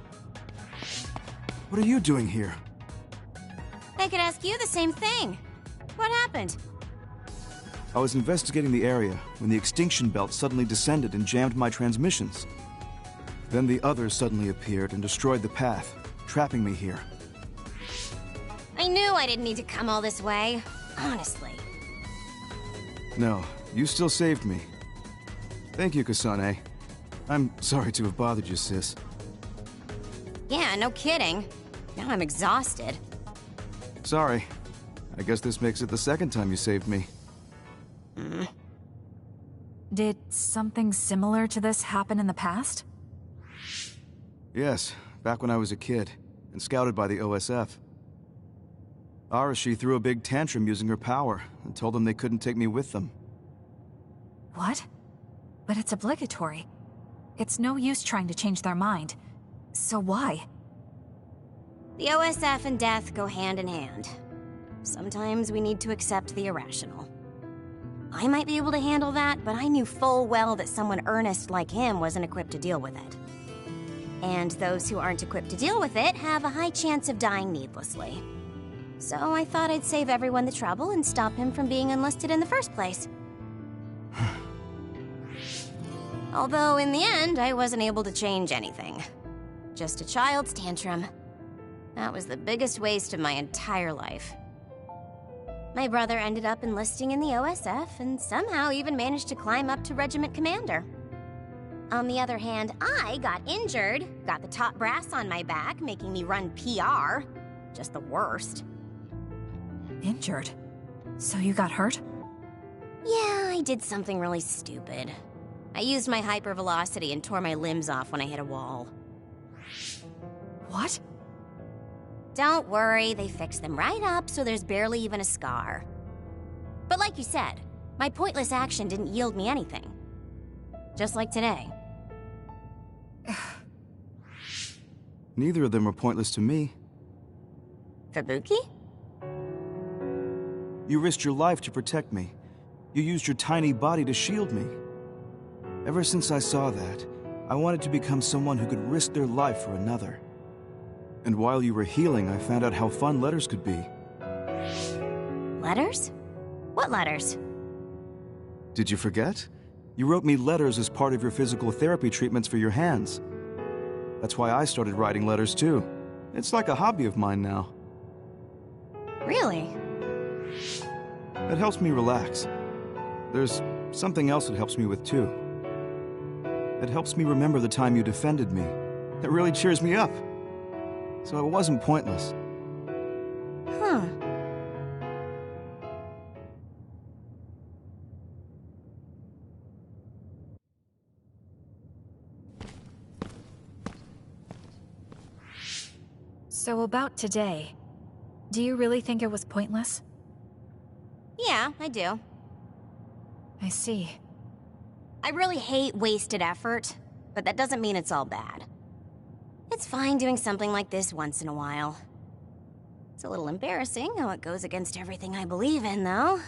What are you doing here? I could ask you the same thing. What happened? I was investigating the area when the extinction belt suddenly descended and jammed my transmissions. Then the others suddenly appeared and destroyed the path, trapping me here. I knew I didn't need to come all this way. Honestly. No, you still saved me. Thank you, Kasane. I'm sorry to have bothered you, sis. Yeah, no kidding. Now I'm exhausted. Sorry. I guess this makes it the second time you saved me. Did something similar to this happen in the past? Yes, back when I was a kid, and scouted by the OSF. Arashi threw a big tantrum using her power and told them they couldn't take me with them. What? But it's obligatory. It's no use trying to change their mind. So why? The OSF and death go hand in hand. Sometimes we need to accept the irrational. I might be able to handle that, but I knew full well that someone earnest like him wasn't equipped to deal with it. And those who aren't equipped to deal with it have a high chance of dying needlessly. So I thought I'd save everyone the trouble and stop him from being enlisted in the first place. Although in the end, I wasn't able to change anything. Just a child's tantrum. That was the biggest waste of my entire life. My brother ended up enlisting in the OSF and somehow even managed to climb up to regiment commander. On the other hand, I got injured, got the top brass on my back, making me run PR. Just the worst. Injured? So you got hurt? Yeah, I did something really stupid. I used my hypervelocity and tore my limbs off when I hit a wall. What? Don't worry, they fixed them right up so there's barely even a scar. But like you said, my pointless action didn't yield me anything. Just like today. Neither of them are pointless to me. Fubuki? You risked your life to protect me. You used your tiny body to shield me. Ever since I saw that, I wanted to become someone who could risk their life for another. And while you were healing, I found out how fun letters could be. Letters? What letters? Did you forget? You wrote me letters as part of your physical therapy treatments for your hands. That's why I started writing letters too. It's like a hobby of mine now. Really? It helps me relax. There's something else it helps me with too. It helps me remember the time you defended me. It really cheers me up. So it wasn't pointless. Huh. So about today, do you really think it was pointless? Yeah, I do. I see. I really hate wasted effort, but that doesn't mean it's all bad. It's fine doing something like this once in a while. It's a little embarrassing how it goes against everything I believe in, though.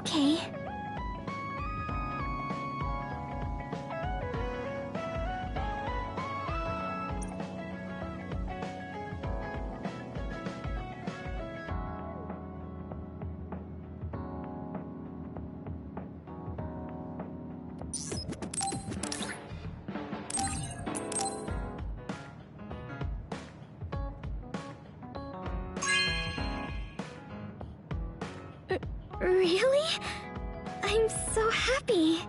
Okay. Really? I'm so happy.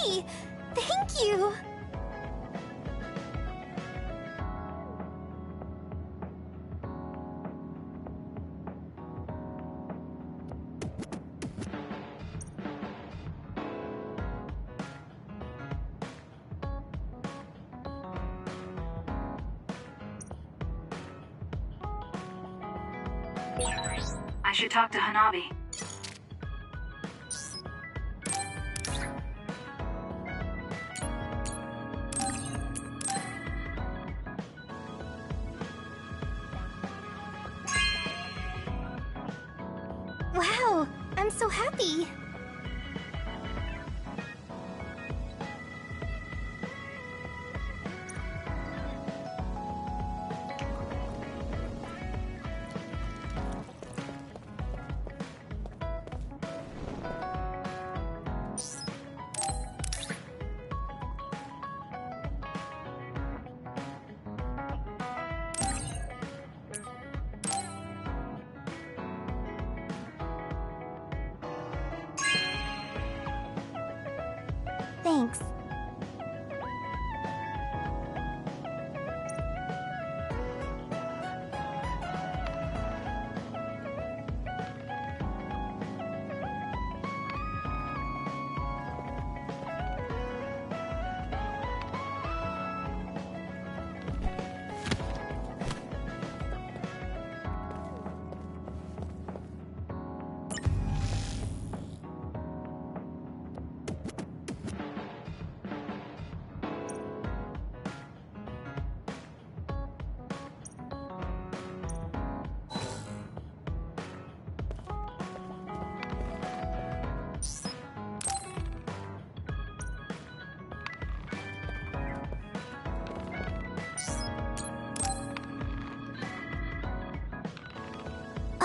lucky! Thank you! I should talk to Hanabi. Wow, I'm so happy! Thanks.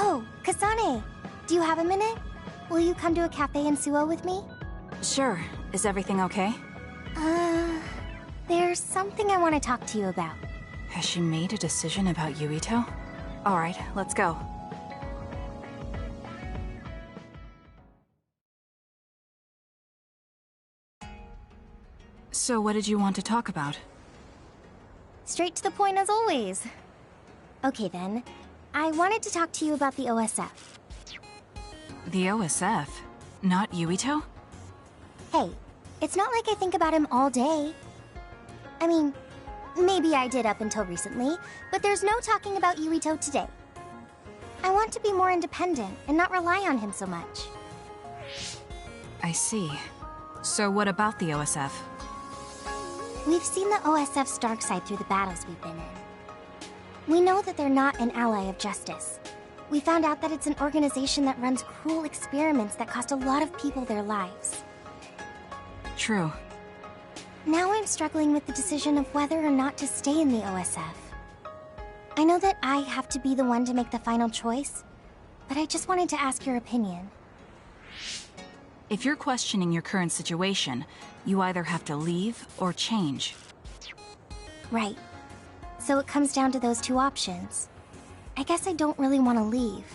Oh, Kasane! Do you have a minute? Will you come to a cafe in Suo with me? Sure. Is everything okay? There's something I want to talk to you about. Has she made a decision about Yuito? Alright, let's go. So what did you want to talk about? Straight to the point as always. Okay then, I wanted to talk to you about the OSF. The OSF? Not Yuito? Hey, it's not like I think about him all day. I mean, maybe I did up until recently, but there's no talking about Yuito today. I want to be more independent and not rely on him so much. I see. So what about the OSF? We've seen the OSF's dark side through the battles we've been in. We know that they're not an ally of justice. We found out that it's an organization that runs cruel experiments that cost a lot of people their lives. True. Now I'm struggling with the decision of whether or not to stay in the OSF. I know that I have to be the one to make the final choice, but I just wanted to ask your opinion. If you're questioning your current situation, you either have to leave or change. Right. So it comes down to those two options. I guess I don't really want to leave.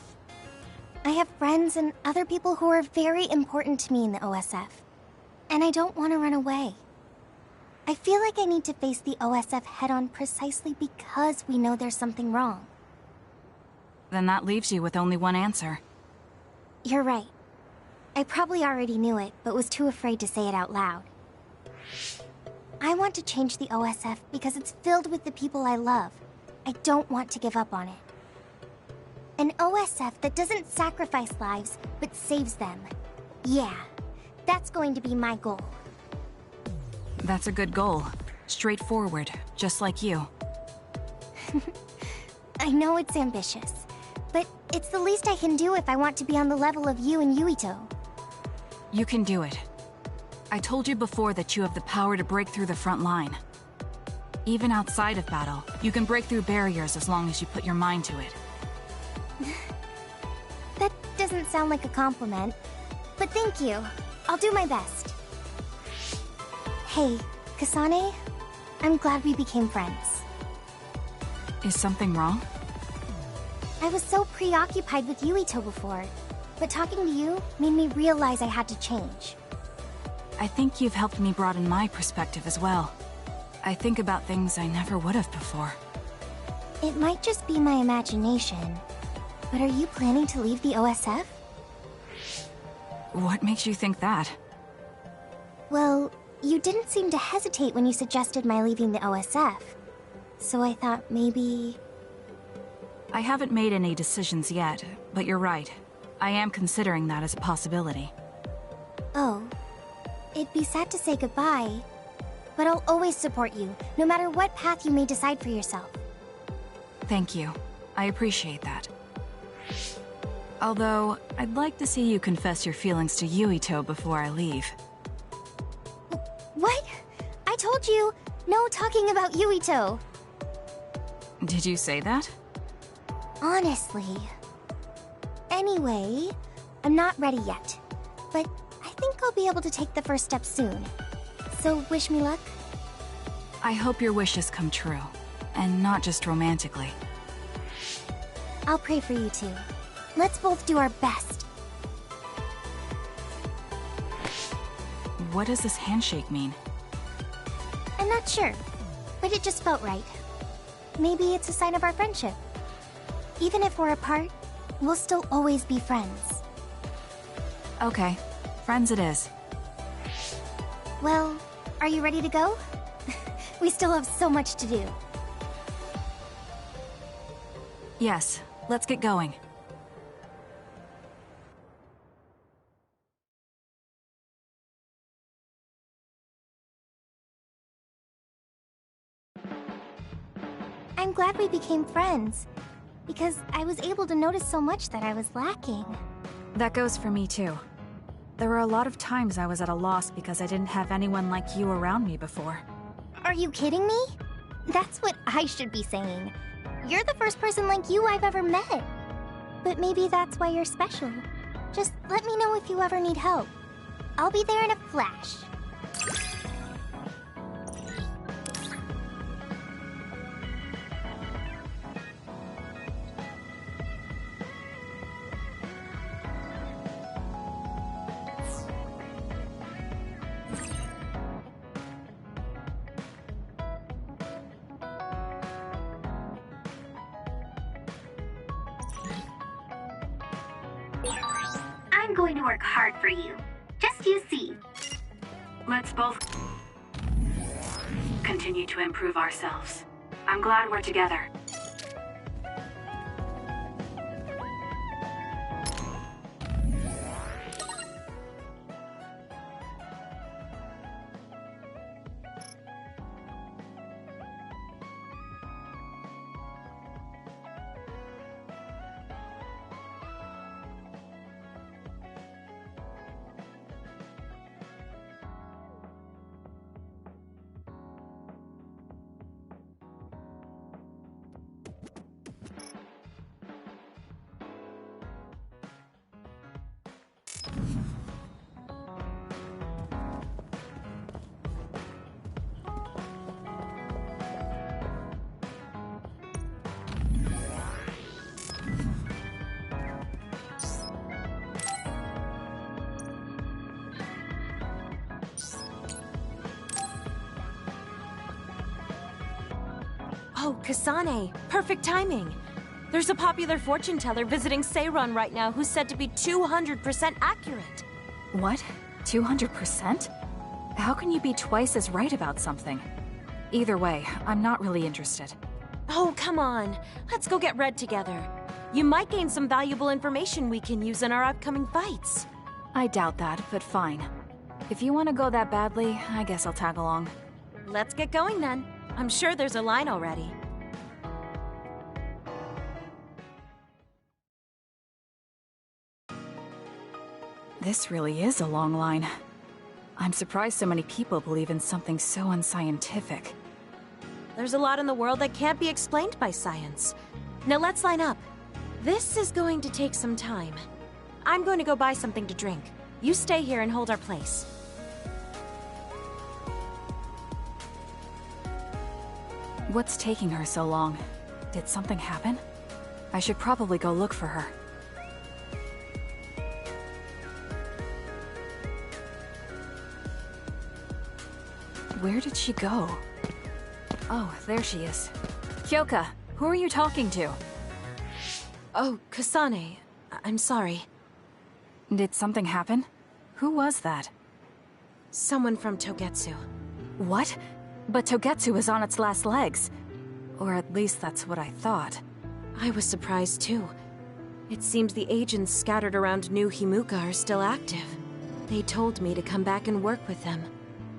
I have friends and other people who are very important to me in the OSF, and I don't want to run away. I feel like I need to face the OSF head-on precisely because we know there's something wrong. Then that leaves you with only one answer. You're right. I probably already knew it, but was too afraid to say it out loud. I want to change the OSF because it's filled with the people I love. I don't want to give up on it. An OSF that doesn't sacrifice lives, but saves them. Yeah, that's going to be my goal. That's a good goal. Straightforward, just like you. I know it's ambitious, but it's the least I can do if I want to be on the level of you and Yuito. You can do it. I told you before that you have the power to break through the front line. Even outside of battle, you can break through barriers as long as you put your mind to it. That doesn't sound like a compliment, but thank you. I'll do my best. Hey, Kasane, I'm glad we became friends. Is something wrong? I was so preoccupied with Yuito before, but talking to you made me realize I had to change. I think you've helped me broaden my perspective as well. I think about things I never would have before. It might just be my imagination, but are you planning to leave the OSF? What makes you think that? Well, you didn't seem to hesitate when you suggested my leaving the OSF. So I thought maybe... I haven't made any decisions yet, but you're right. I am considering that as a possibility. Oh. It'd be sad to say goodbye, but I'll always support you, no matter what path you may decide for yourself. Thank you. I appreciate that. Although, I'd like to see you confess your feelings to Yuito before I leave. What? I told you, no talking about Yuito. Did you say that? Honestly. Anyway, I'm not ready yet, but I think I'll be able to take the first step soon. So wish me luck? I hope your wishes come true, and not just romantically. I'll pray for you too. Let's both do our best. What does this handshake mean? I'm not sure, but it just felt right. Maybe it's a sign of our friendship. Even if we're apart, we'll still always be friends. Okay, friends it is. Well, are you ready to go? We still have so much to do. Yes, let's get going. I'm glad we became friends, because I was able to notice so much that I was lacking. That goes for me too. There were a lot of times I was at a loss because I didn't have anyone like you around me before. Are you kidding me? That's what I should be saying. You're the first person like you I've ever met. But maybe that's why you're special. Just let me know if you ever need help. I'll be there in a flash. I'm going to work hard for you. Just you see. Let's both continue to improve ourselves. I'm glad we're together. Oh, Kasane. Perfect timing. There's a popular fortune teller visiting Seiron right now who's said to be 200% accurate. What? 200%? How can you be twice as right about something? Either way, I'm not really interested. Oh, come on. Let's go get Red together. You might gain some valuable information we can use in our upcoming fights. I doubt that, but fine. If you want to go that badly, I guess I'll tag along. Let's get going then. I'm sure there's a line already. This really is a long line. I'm surprised so many people believe in something so unscientific. There's a lot in the world that can't be explained by science. Now let's line up. This is going to take some time. I'm going to go buy something to drink. You stay here and hold our place. What's taking her so long? Did something happen? I should probably go look for her. Where did she go? Oh, there she is. Kyoka, who are you talking to? Oh, Kasane. I'm sorry. Did something happen? Who was that? Someone from Togetsu. What? But Togetsu is on its last legs. Or at least that's what I thought. I was surprised too. It seems the agents scattered around New Himuka are still active. They told me to come back and work with them.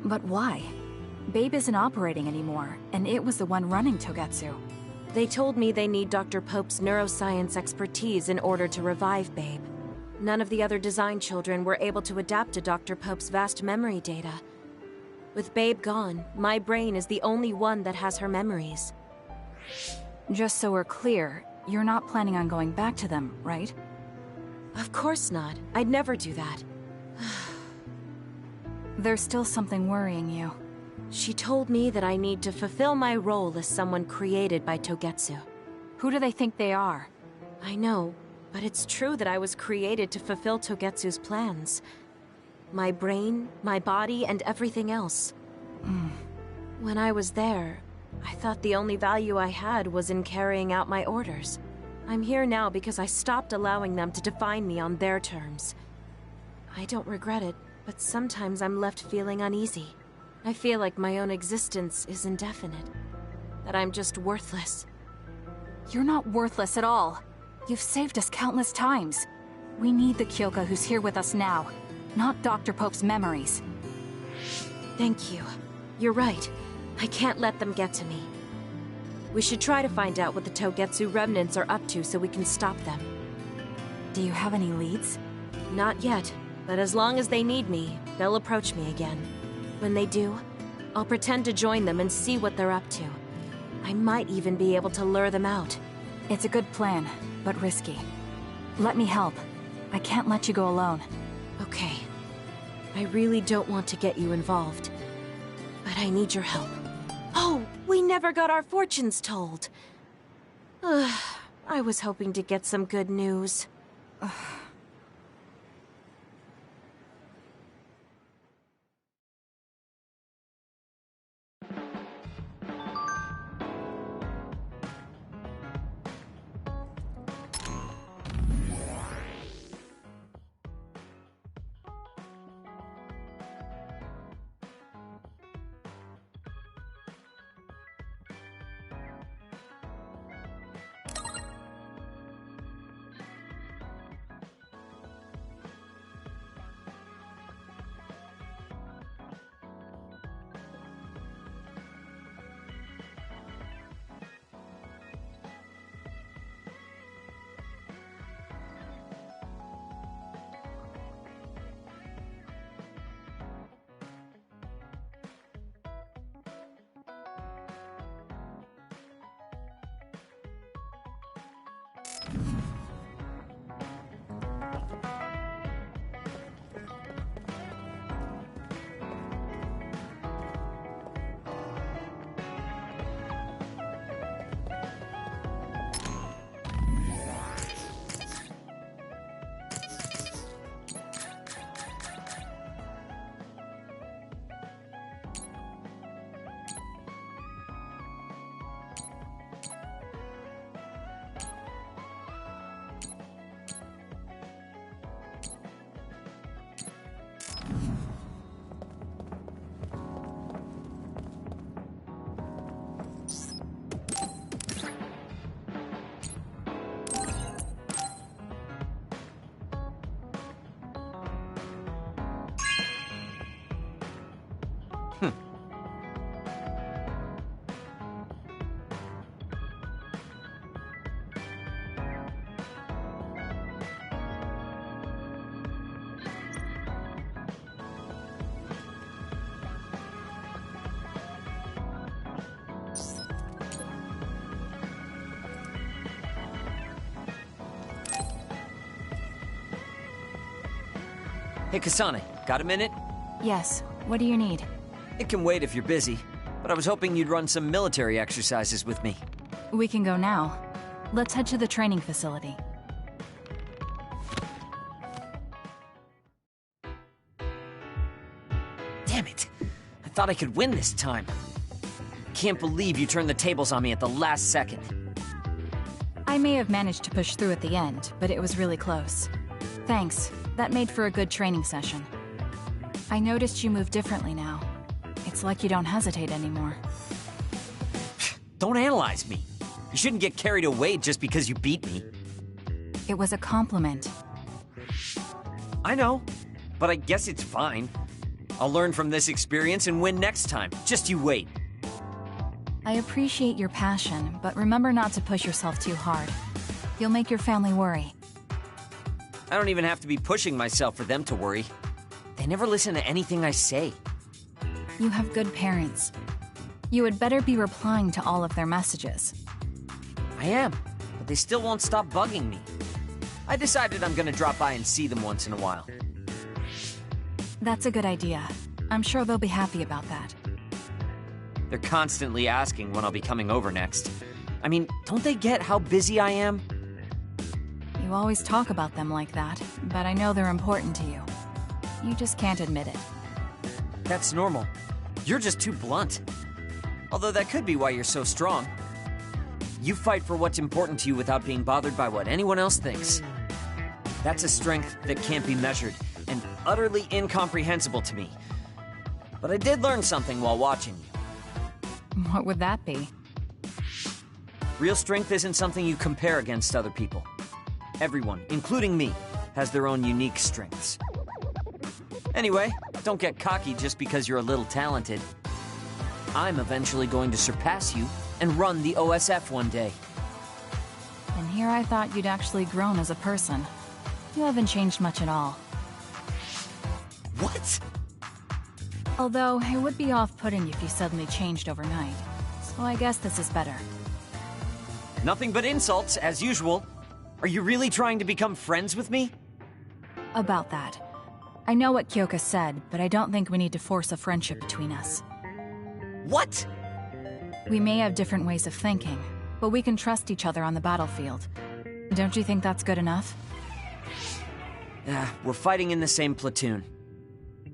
But why? Babe isn't operating anymore, and it was the one running Togetsu. They told me they need Dr. Pope's neuroscience expertise in order to revive Babe. None of the other design children were able to adapt to Dr. Pope's vast memory data. With Babe gone, my brain is the only one that has her memories. Just so we're clear, you're not planning on going back to them, right? Of course not. I'd never do that. There's still something worrying you. She told me that I need to fulfill my role as someone created by Togetsu. Who do they think they are? I know, but it's true that I was created to fulfill Togetsu's plans. My brain, my body, and everything else. When I was there, I thought the only value I had was in carrying out my orders. I'm here now because I stopped allowing them to define me on their terms. I don't regret it, but sometimes I'm left feeling uneasy. I feel like my own existence is indefinite. That I'm just worthless. You're not worthless at all. You've saved us countless times. We need the Kyoka who's here with us now, not Dr. Pope's memories. Thank you. You're right. I can't let them get to me. We should try to find out what the Togetsu remnants are up to so we can stop them. Do you have any leads? Not yet, but as long as they need me, they'll approach me again. When they do, I'll pretend to join them and see what they're up to. I might even be able to lure them out. It's a good plan, but risky. Let me help. I can't let you go alone. Okay. I really don't want to get you involved, but I need your help. Oh, we never got our fortunes told. I was hoping to get some good news. Hey, Kasane, got a minute? Yes. What do you need? It can wait if you're busy, but I was hoping you'd run some military exercises with me. We can go now. Let's head to the training facility. Damn it! I thought I could win this time. Can't believe you turned the tables on me at the last second. I may have managed to push through at the end, but it was really close. Thanks. That made for a good training session. I noticed you move differently now. It's like you don't hesitate anymore. Don't analyze me. You shouldn't get carried away just because you beat me. It was a compliment. I know, but I guess it's fine. I'll learn from this experience and win next time. Just you wait. I appreciate your passion, but remember not to push yourself too hard. You'll make your family worry. I don't even have to be pushing myself for them to worry. They never listen to anything I say. You have good parents. You had better be replying to all of their messages. I am, but they still won't stop bugging me. I decided I'm gonna drop by and see them once in a while. That's a good idea. I'm sure they'll be happy about that. They're constantly asking when I'll be coming over next. I mean, don't they get how busy I am? You always talk about them like that, but I know they're important to you. You just can't admit it. That's normal. You're just too blunt. Although that could be why you're so strong. You fight for what's important to you without being bothered by what anyone else thinks. That's a strength that can't be measured, and utterly incomprehensible to me. But I did learn something while watching you. What would that be? Real strength isn't something you compare against other people. Everyone, including me, has their own unique strengths. Anyway, don't get cocky just because you're a little talented. I'm eventually going to surpass you and run the OSF one day. And here I thought you'd actually grown as a person. You haven't changed much at all. What? Although, it would be off-putting if you suddenly changed overnight. So I guess this is better. Nothing but insults, as usual. Are you really trying to become friends with me? About that. I know what Kyoka said, but I don't think we need to force a friendship between us. What? We may have different ways of thinking, but we can trust each other on the battlefield. Don't you think that's good enough? We're fighting in the same platoon.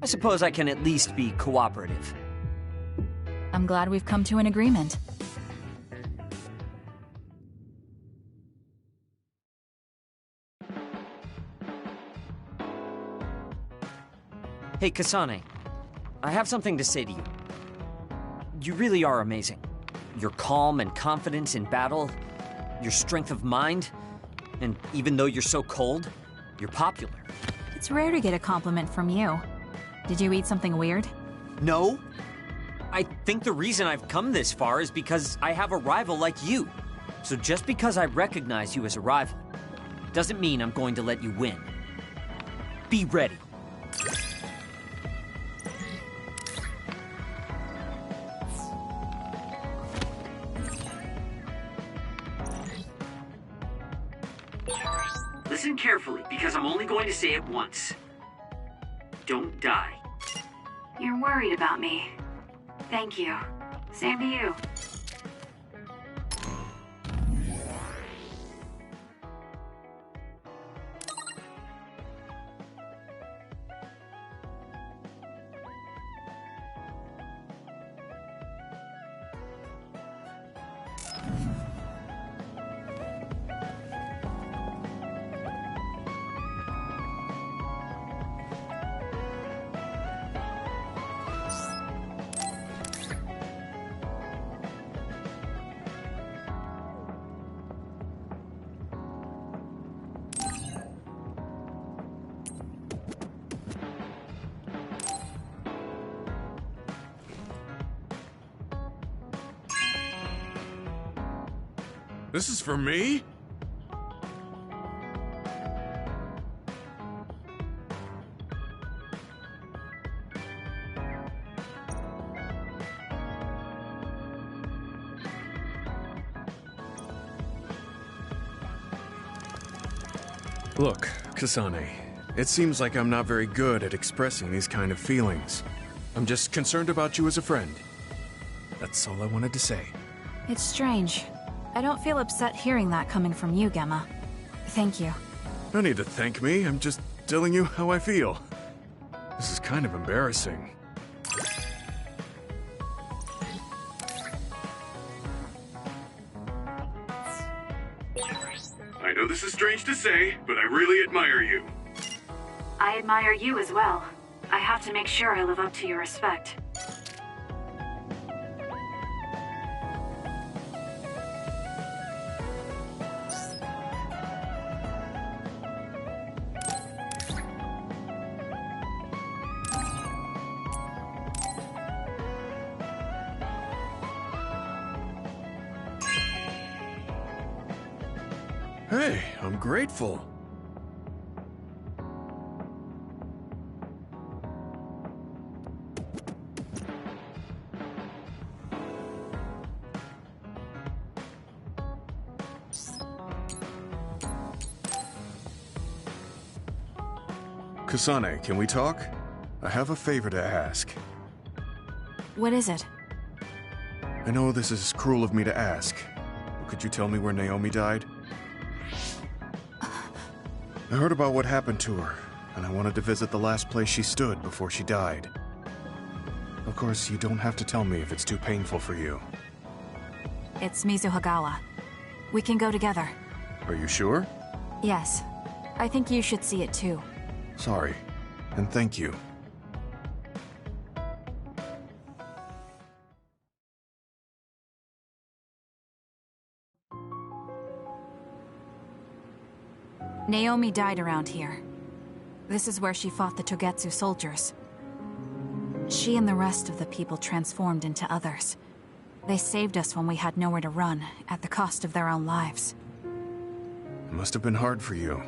I suppose I can at least be cooperative. I'm glad we've come to an agreement. Hey, Kasane. I have something to say to you. You really are amazing. Your calm and confidence in battle, your strength of mind, and even though you're so cold, you're popular. It's rare to get a compliment from you. Did you eat something weird? No. I think the reason I've come this far is because I have a rival like you. So just because I recognize you as a rival, doesn't mean I'm going to let you win. Be ready. Listen carefully, because I'm only going to say it once. Don't die. You're worried about me. Thank you. Same to you. This is for me? Look, Kasane, it seems like I'm not very good at expressing these kind of feelings. I'm just concerned about you as a friend. That's all I wanted to say. It's strange. I don't feel upset hearing that coming from you, Gemma. Thank you. No need to thank me, I'm just telling you how I feel. This is kind of embarrassing. strange to say, but I really admire you. I admire you as well. I have to make sure I live up to your respect. Hey, I'm grateful. Kasane, can we talk? I have a favor to ask. What is it? I know this is cruel of me to ask, but could you tell me where Naomi died? I heard about what happened to her, and I wanted to visit the last place she stood before she died. Of course, you don't have to tell me if it's too painful for you. It's Mizuhagawa. We can go together. Are you sure? Yes. I think you should see it too. Sorry, and thank you. Naomi died around here. This is where she fought the Togetsu soldiers. She and the rest of the people transformed into others. They saved us when we had nowhere to run, at the cost of their own lives. It must have been hard for you.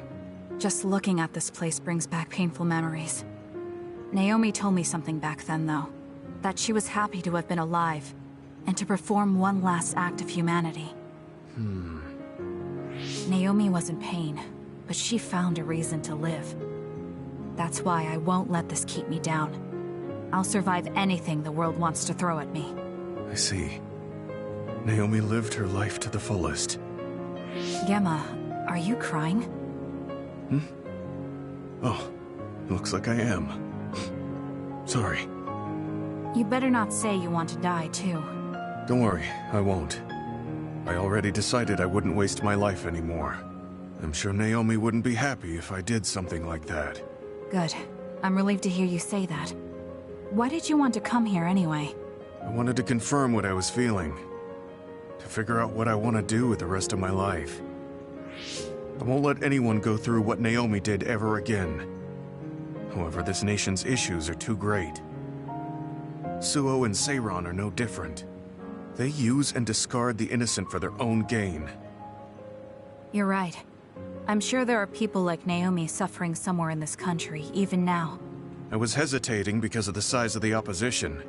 Just looking at this place brings back painful memories. Naomi told me something back then, though. That she was happy to have been alive, and to perform one last act of humanity. Naomi was in pain, but she found a reason to live. That's why I won't let this keep me down. I'll survive anything the world wants to throw at me. I see. Naomi lived her life to the fullest. Gemma, are you crying? Oh, looks like I am. Sorry. You better not say you want to die, too. Don't worry, I won't. I already decided I wouldn't waste my life anymore. I'm sure Naomi wouldn't be happy if I did something like that. Good. I'm relieved to hear you say that. Why did you want to come here anyway? I wanted to confirm what I was feeling. To figure out what I want to do with the rest of my life. I won't let anyone go through what Naomi did ever again. However, this nation's issues are too great. Suo and Seiron are no different. They use and discard the innocent for their own gain. You're right. I'm sure there are people like Naomi suffering somewhere in this country, even now. I was hesitating because of the size of the opposition.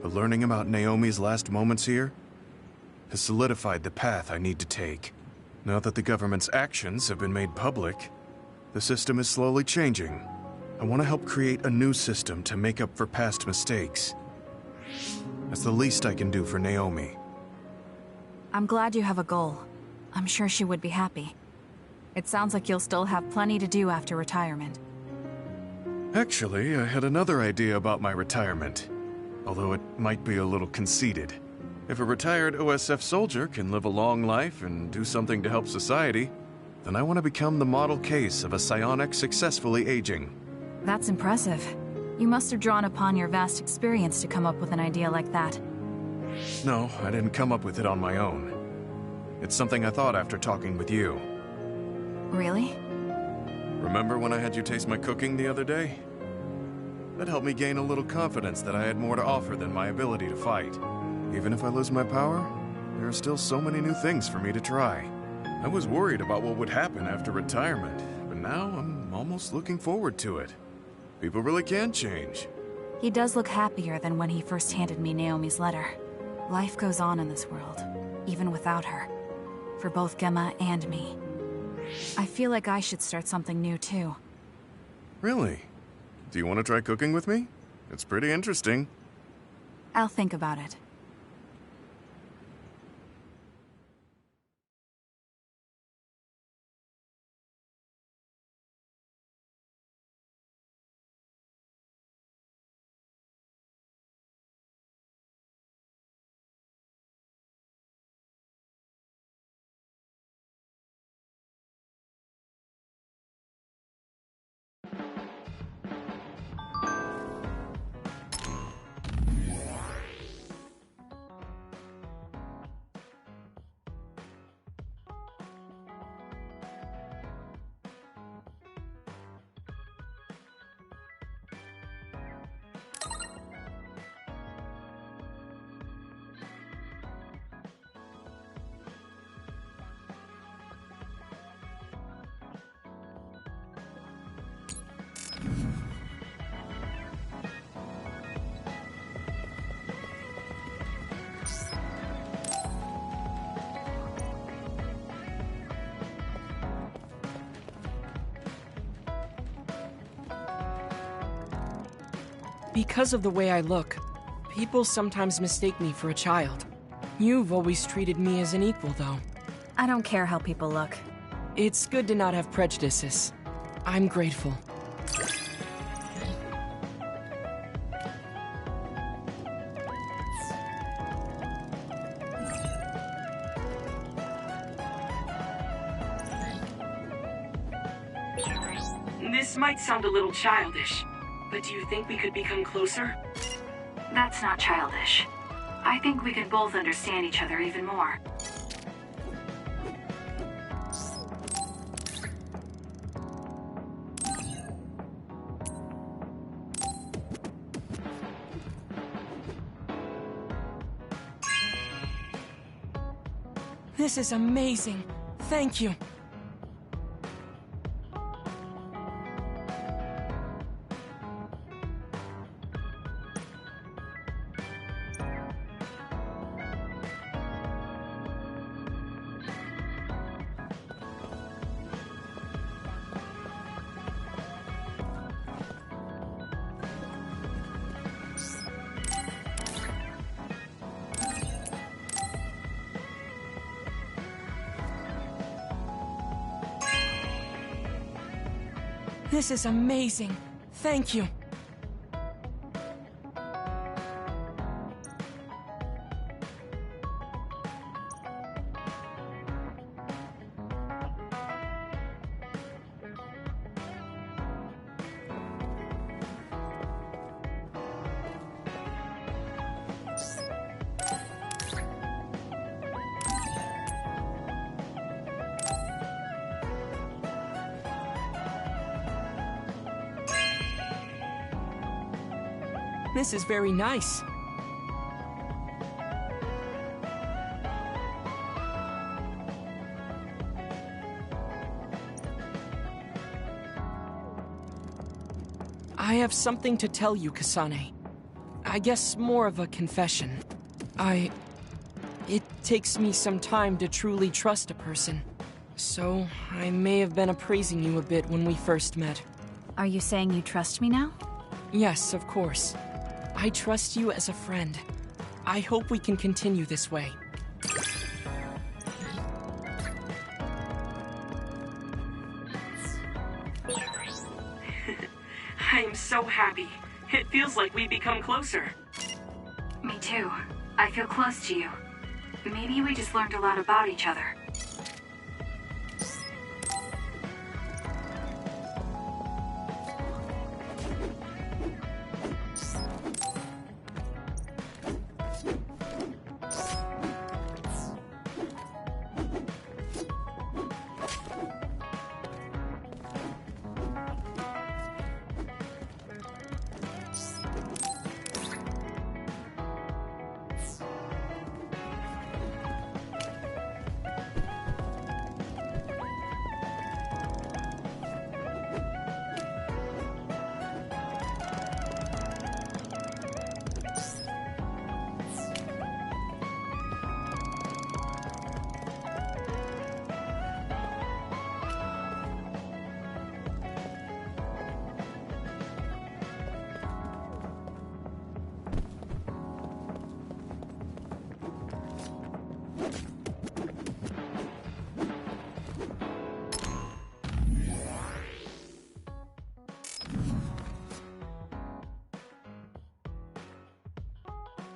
But learning about Naomi's last moments here has solidified the path I need to take. Now that the government's actions have been made public, the system is slowly changing. I want to help create a new system to make up for past mistakes. That's the least I can do for Naomi. I'm glad you have a goal. I'm sure she would be happy. It sounds like you'll still have plenty to do after retirement. Actually, I had another idea about my retirement. Although it might be a little conceited. If a retired OSF soldier can live a long life and do something to help society, then I want to become the model case of a psionic successfully aging. That's impressive. You must have drawn upon your vast experience to come up with an idea like that. No, I didn't come up with it on my own. It's something I thought after talking with you. Really? Remember when I had you taste my cooking the other day? That helped me gain a little confidence that I had more to offer than my ability to fight. Even if I lose my power, there are still so many new things for me to try. I was worried about what would happen after retirement, but now I'm almost looking forward to it. People really can change. He does look happier than when he first handed me Naomi's letter. Life goes on in this world, even without her. For both Gemma and me. I feel like I should start something new too. Really? Do you want to try cooking with me? It's pretty interesting. I'll think about it. Because of the way I look, people sometimes mistake me for a child. You've always treated me as an equal, though. I don't care how people look. It's good to not have prejudices. I'm grateful. This might sound a little childish, but do you think we could become closer? That's not childish. I think we could both understand each other even more. This is amazing. Thank you. This is amazing. Thank you. This is very nice. I have something to tell you, Kasane. I guess more of a confession. It takes me some time to truly trust a person. So, I may have been appraising you a bit when we first met. Are you saying you trust me now? Yes, of course. I trust you as a friend. I hope we can continue this way. I am so happy. It feels like we've become closer. Me too. I feel close to you. Maybe we just learned a lot about each other.